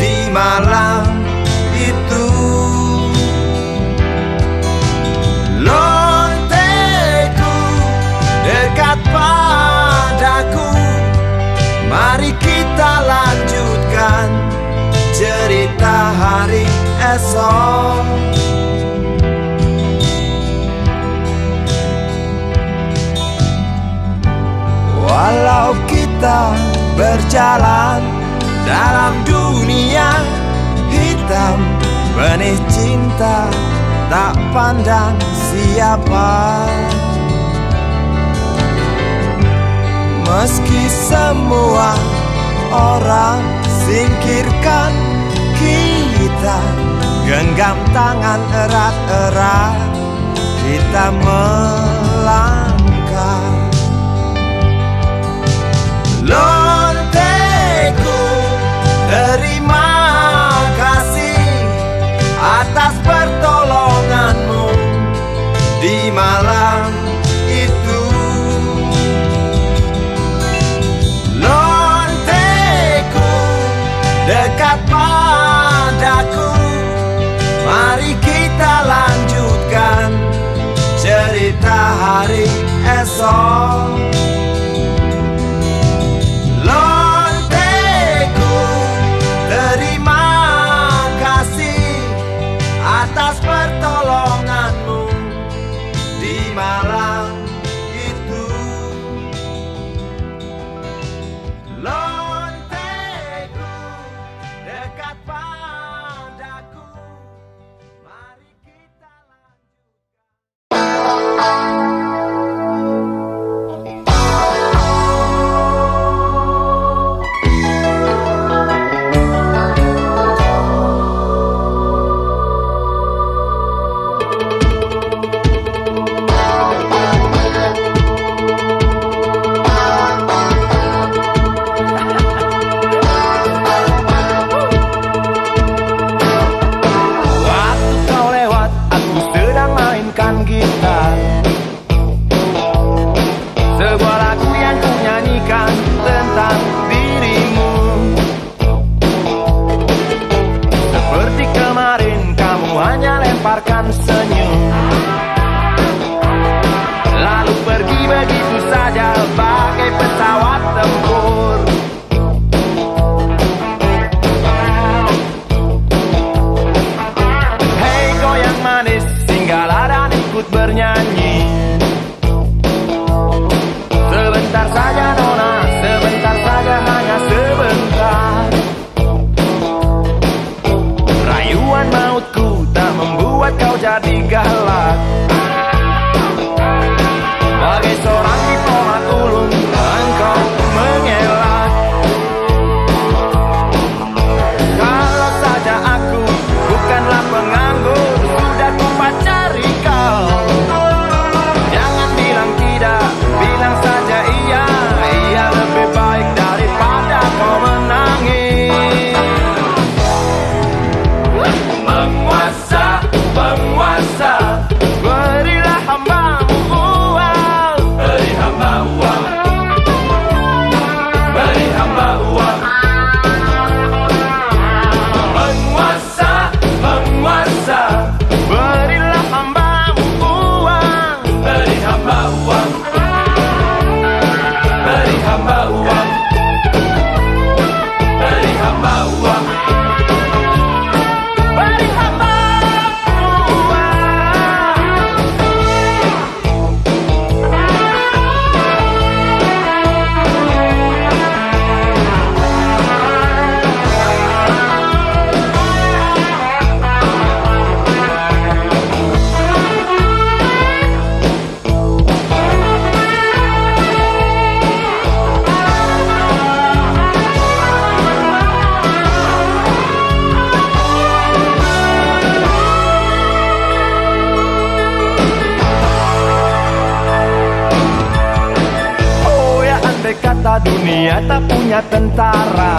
di malam itu. Lonteku dekat padaku, mari kita lanjutkan cerita hari esok. Walau kita berjalan dalam dunia hitam, benih cinta tak pandang siapa. Meski semua orang singkirkan kita, genggam tangan erat-erat kita melangkah. Lonteku, terima kasih atas pertolonganmu di malam itu. Lonteku, dekat padaku, mari kita lanjutkan cerita hari esok. Atas pertolonganmu di malam itu. Lonteku dekat padaku, mari kita gitar. hanya lemparkan senyum, lalu pergi begitu saja bagai pesawat tempur. Hei goyang manis, singgahlah dan ikut bernyanyi. Sebentar saja nona, sebentar saja, hanya sebentar. Rayuan mautku tak membuat kau jadi galak. Bagai seorang diplomat ulung, engkau mengelak. Kalau saja aku bukanlah penganggur, sudah ku pacari kau. Jangan bilang tidak, bilang saja iya. Iya lebih baik daripada kau menangis. Penguasa, penguasa, berilah hambamu uang. Beri hamba uang, beri hamba uang. Penguasa, penguasa, berilah hambamu uang. Beri hamba uang, beri hamba uang, beri hamba uang, beri hamba uang. Oh ya, andai kata dunia tak punya tentara,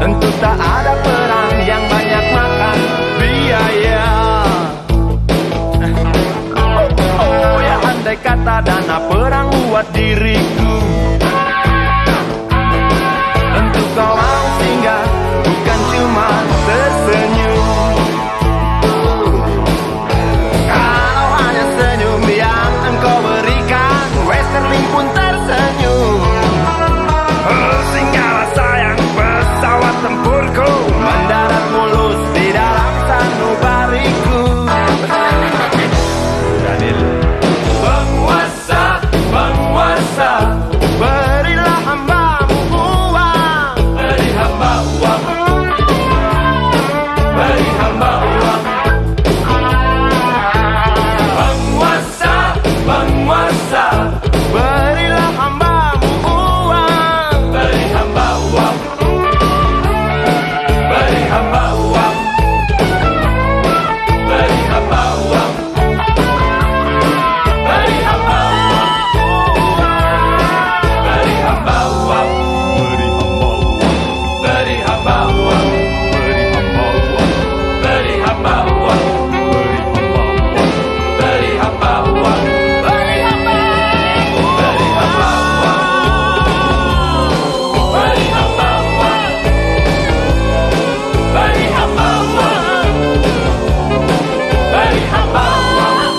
tentu tak ada perang yang banyak makan biaya. Oh ya, andai kata dana perang buat diriku, tentu kau mau singgah, bukan cuma tersenyum. Kalau hanya senyum yang engkau berikan, Westerling pun tersenyum. Singgahlah sayang, pesawat tempurku mendarat mulus di dalam sanubariku. Penguasa, penguasa, berilah hambamu uang. Beri hamba uang, beri hamba uang. Penguasa, penguasa, berilah hambamu uang. Beri hamba uang, beri hamba uang, beri hamba uang, beri hamba uang, beri hamba uang, beri hamba uang, beri hamba uang, beri hamba uang, beri hamba uang, beri hamba uang, beri hamba uang, beri hamba uang, beri hamba uang.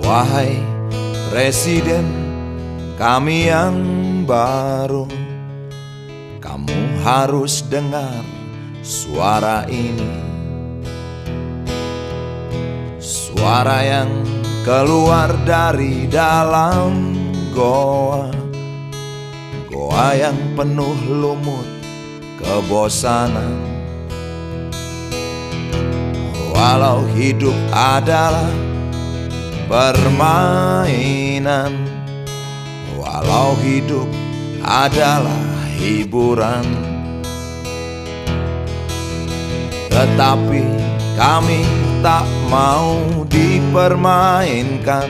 Wahai Presiden kami yang baru, kamu harus dengar suara ini. Suara yang keluar dari dalam goa, goa yang penuh lumut kebosanan. Walau hidup adalah permainan, walau hidup adalah hiburan, tetapi Kami tak mau dipermainkan,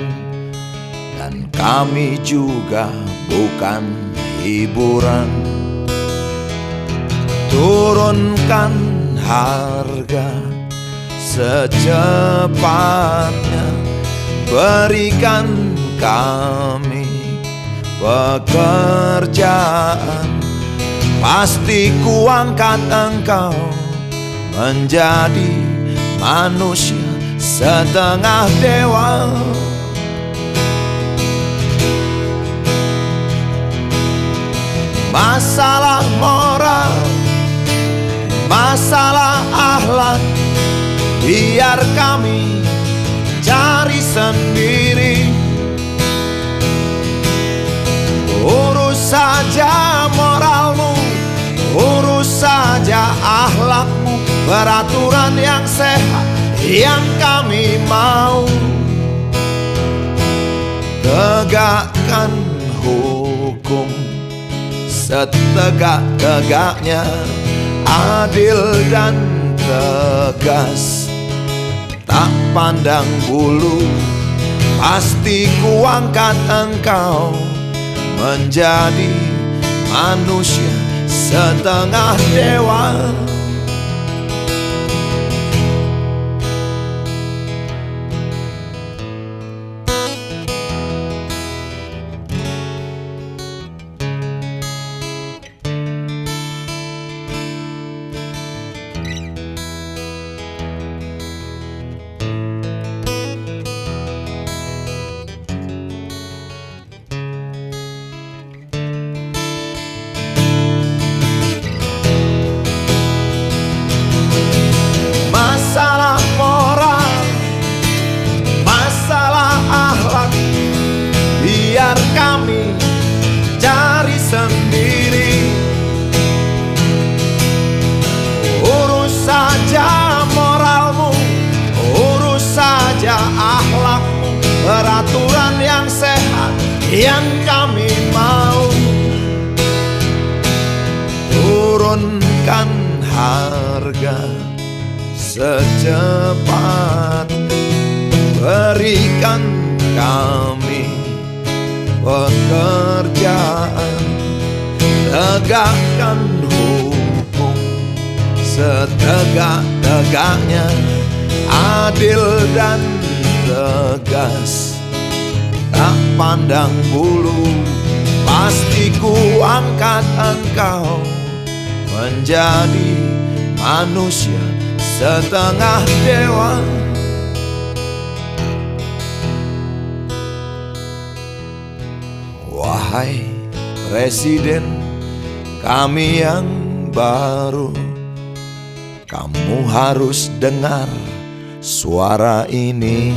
dan kami juga bukan hiburan. Turunkan harga secepatnya, berikan kami pekerjaan. Pasti kuangkat engkau menjadi manusia setengah dewa. Masalah moral, masalah akhlak, biar kami cari sendiri. Urus saja moralmu, urus saja akhlakmu, peraturan yang sehat yang kami mau. Tegakkan hukum setegak-tegaknya, adil dan tegas, tak pandang bulu. Pasti kuangkat engkau menjadi manusia setengah dewa. Masalah moral, masalah akhlak, biar kami cari sendiri. Urus saja moralmu, urus saja akhlakmu, peraturan yang sehat yang kami mau. Turunkan harga secepat, berikan kami pekerjaan. Tegakkan hukum setegak-tegaknya, adil dan tegas, tak pandang bulu. Pasti kuangkat engkau menjadi manusia setengah dewa. Wahai Presiden kami yang baru, kamu harus dengar suara ini.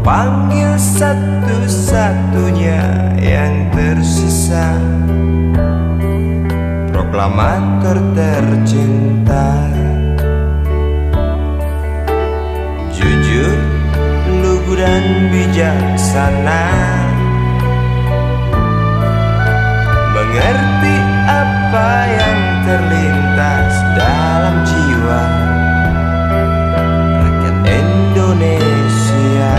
panggil satu-satunya yang tersisa, proklamator tercinta. Jujur, lugu dan bijaksana, mengerti apa yang terlintas dalam jiwa rakyat Indonesia.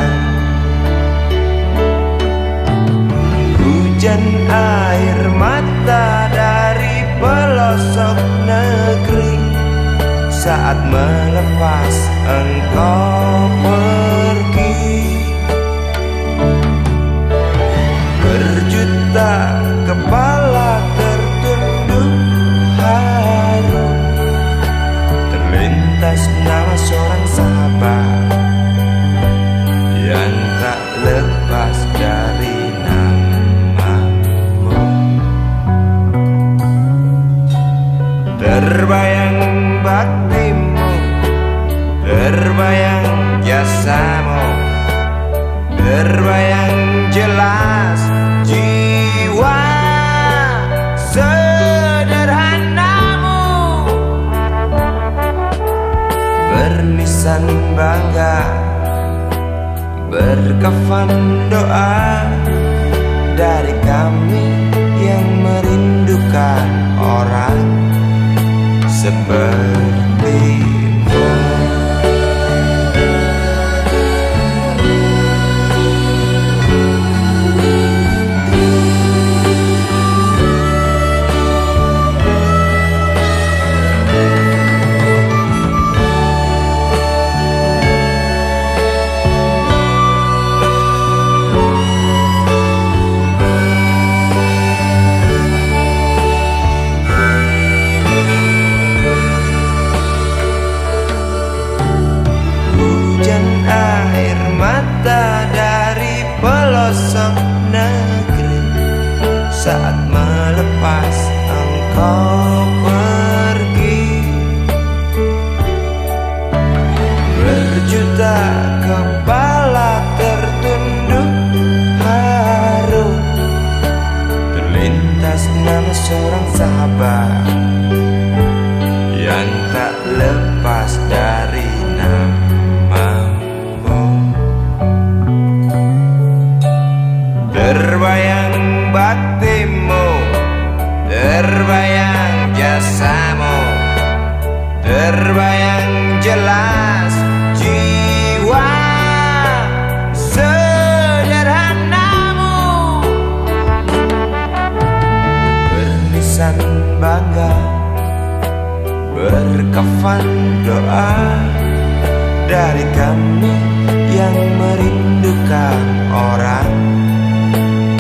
Hujan air mata dari pelosok negeri saat melepas engkau pergi. Berjuta kepala tertunduk haru, terlintas nama seorang sahabat yang tak lepas dari namamu. Terbayang baktimu, terbayang jasamu, terbayang jelas jiwa sederhanamu, bernisan bangga, berkafan doa dari kami yang merindukan orang sepertimu. Saat melepas engkau pergi, berjuta kepala tertunduk haru, terlintas nama seorang sahabat yang tak lepas dari namamu. Terbayang baktimu, terbayang jasamu, terbayang jelas jiwa sederhanamu, bernisan bangga, berkafan doa dari kami yang merindukan orang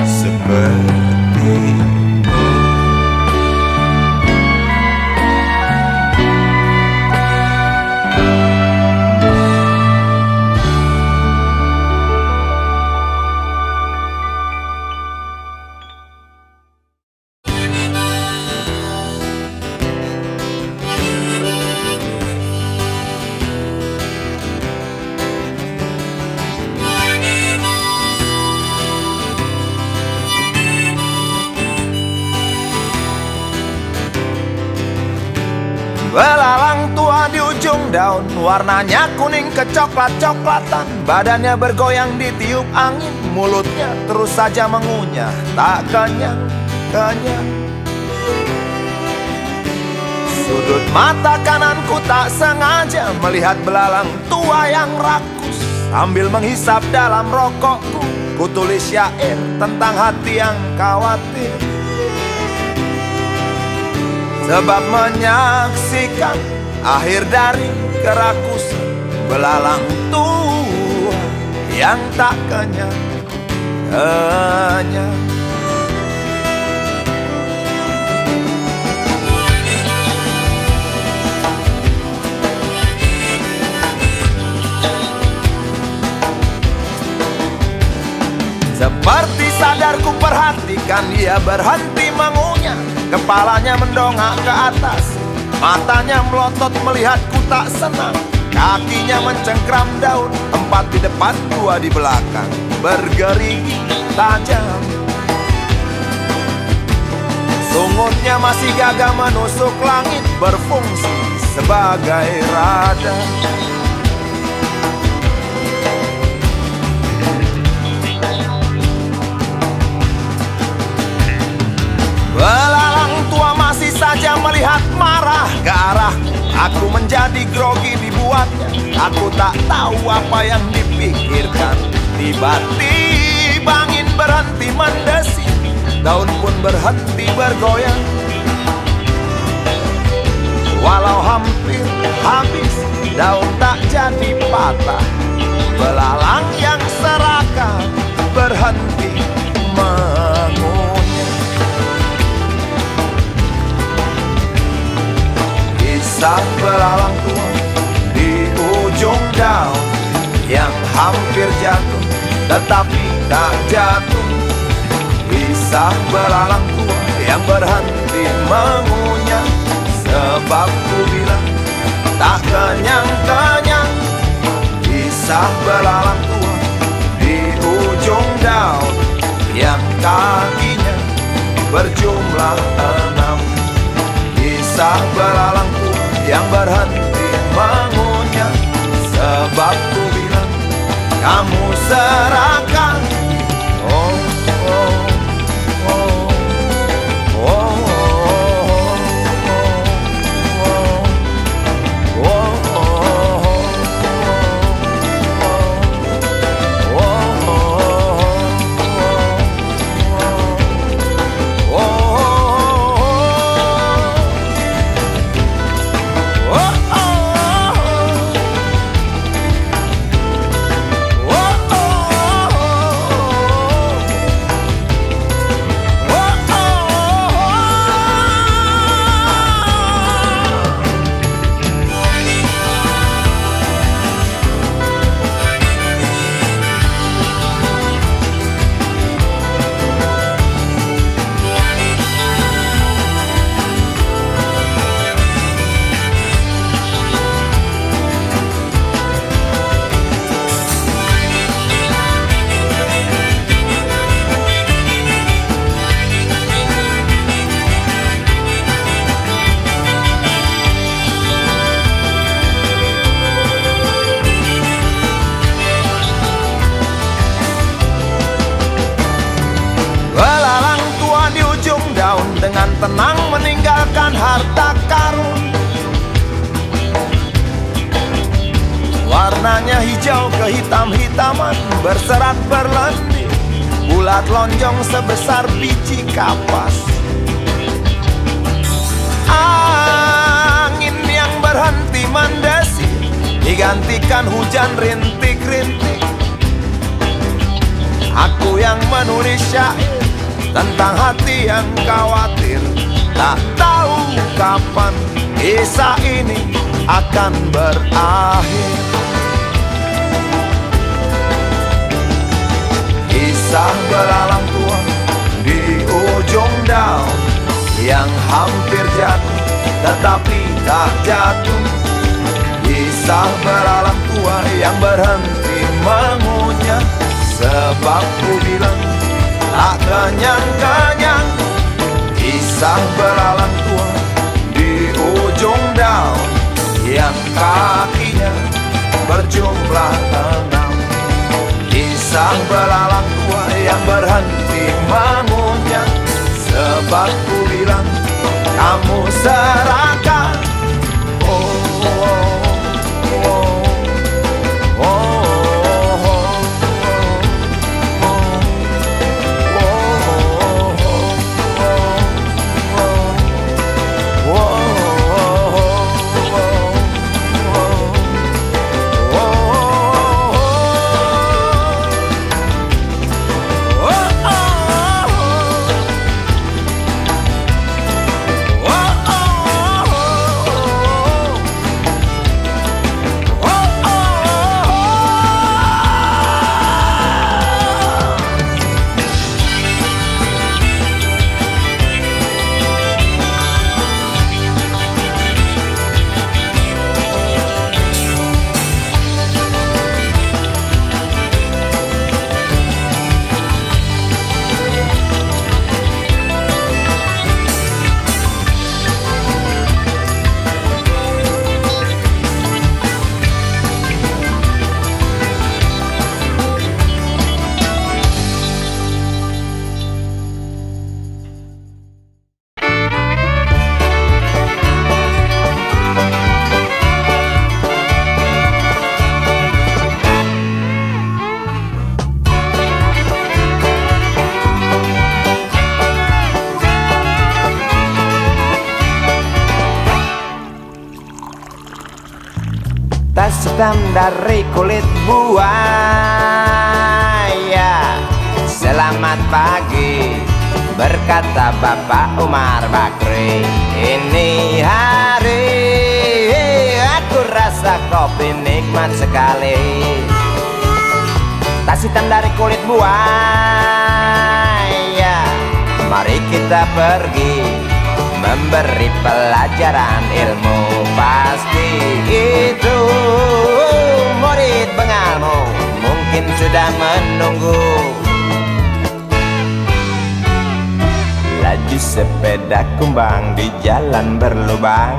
sepertimu. Belalang tua di ujung daun, warnanya kuning kecoklat-coklatan, badannya bergoyang ditiup angin, mulutnya terus saja mengunyah, tak kenyang-kenyang. Sudut mata kananku tak sengaja melihat belalang tua yang rakus, sambil menghisap dalam rokokku, ku tulis syair tentang hati yang khawatir. Sebab menyaksikan akhir dari kerakusan belalang tua yang tak kenyang-kenyang. Seperti sadar ku perhatikan dia berhenti mengunyah, kepalanya mendongak ke atas, matanya melotot melihatku tak senang. kakinya mencengkram daun, empat di depan, dua di belakang, bergerigi tajam. Sungutnya masih gagah menusuk langit, berfungsi sebagai radar. Belalang tua masih saja melihat marah ke arah. Aku menjadi grogi dibuatnya. Aku tak tahu apa yang dipikirkan. Tiba-tiba angin berhenti mendesi, daun pun berhenti bergoyang. Walau hampir habis, daun tak jadi patah. Belalang yang serakah berhenti mengunyah. Kisah belalang tua di ujung daun yang hampir jatuh tetapi tak jatuh. Kisah belalang tua yang berhenti mengunyah, sebab ku bilang tak kenyang-kenyang. Kisah belalang tua di ujung daun yang kakinya berjumlah 6. Kisah belalang tua yang berhenti mengunyah, sebab ku bilang kamu serakah. Oh, oh, oh, oh, dengan tenang meninggalkan harta karun. Warnanya hijau kehitam-hitaman, berserat berlendir, bulat lonjong sebesar biji kapas. Angin yang berhenti mendesi digantikan hujan rintik-rintik. Aku yang menulis syair tentang hati yang khawatir, tak tahu kapan kisah ini akan berakhir. Kisah belalang tua di ujung daun yang hampir jatuh tetapi tak jatuh. Kisah belalang tua yang berhenti mengunyah, sebab ku bilang tak kenyang-kenyang. Kisah belalang tua di ujung daun yang kakinya berjumlah 6. Kisah belalang tua yang berhenti mengunyah, sebab ku bilang kamu serakah. Oh, oh, oh, oh, oh. Oh, hitam dari kulit buaya. Selamat pagi, berkata Bapak Umar Bakri. Ini hari aku rasa kopi nikmat sekali. Tas hitam dari kulit buaya, mari kita pergi memberi pelajaran ilmu. Pasti itu murid bengalmu mungkin sudah menunggu. Laju sepeda kumbang di jalan berlubang,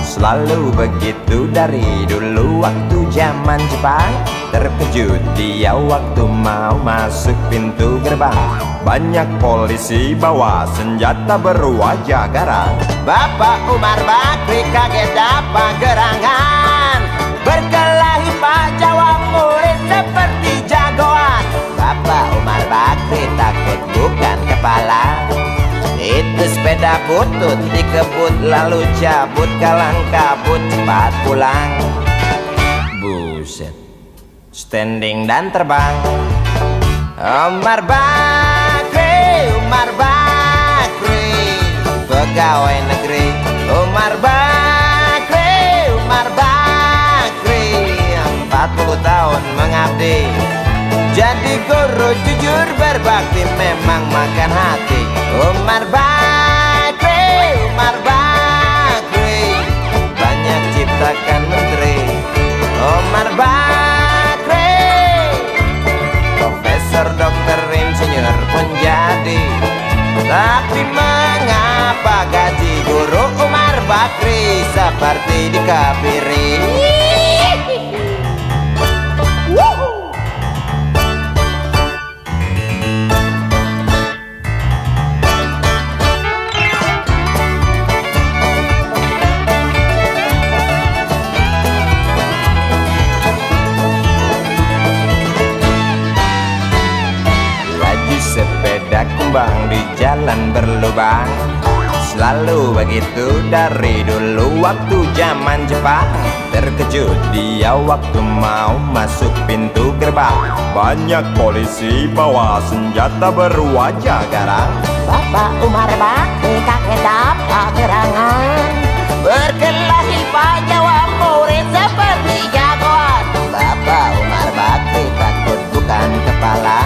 selalu begitu dari dulu waktu zaman Jepang. Terkejut dia waktu mau masuk pintu gerbang, banyak polisi bawa senjata berwajah garang. Bapak Umar Bakri kaget dapat gerangan, berkelahi Pak Jawa murid seperti jagoan. Bapak Umar Bakri takut bukan kepala, itu sepeda butut dikebut lalu cabut, kalang kabut cepat pulang. Buset, standing dan terbang. Umar Bakri, Umar Bakri, pegawai negeri. Umar Bakri, Umar Bakri, 40 tahun mengabdi jadi guru jujur berbakti, memang makan hati. Umar Bakri, Umar Bakri, banyak ciptakan menteri. Umar Bakri, profesor, dokter, insinyur pun jadi. Tapi mengapa gaji guru Umar Bakri seperti dikebiri? Sepeda kumbang di jalan berlubang, selalu begitu dari dulu waktu zaman Jepang. Terkejut dia waktu mau masuk pintu gerbang, banyak polisi bawa senjata berwajah garang. Bapak Umar Bakri kaget dapat gerangan, berkelahi Pak Jawa murid seperti jagoan. Bapak Umar Bakri takut bukan kepala,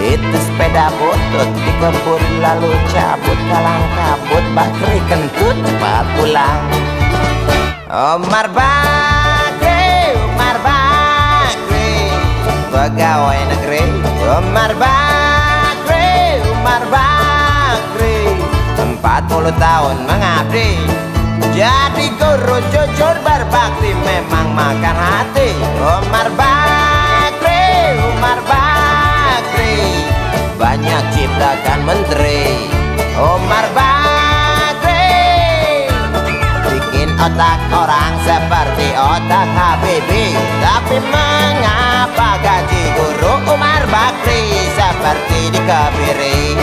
itu sepeda butut dikebut lalu cabut, kalang kabut Bakri kentut cepat pulang. Umar Bakri, Umar Bakri, pegawai negeri. Umar Bakri, Umar Bakri, 40 tahun mengabdi jadi guru jujur berbakti, memang makan hati. Umar Bakri, Umar Bakri, banyak ciptakan menteri. Umar Bakri bikin otak orang seperti otak Habibie. Tapi mengapa gaji guru Umar Bakri seperti dikebiri?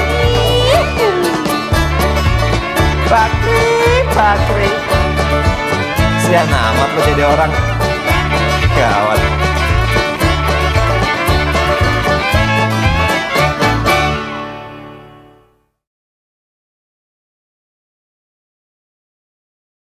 Bakri, Bakri, sian amat lo jadi orang. Gawat.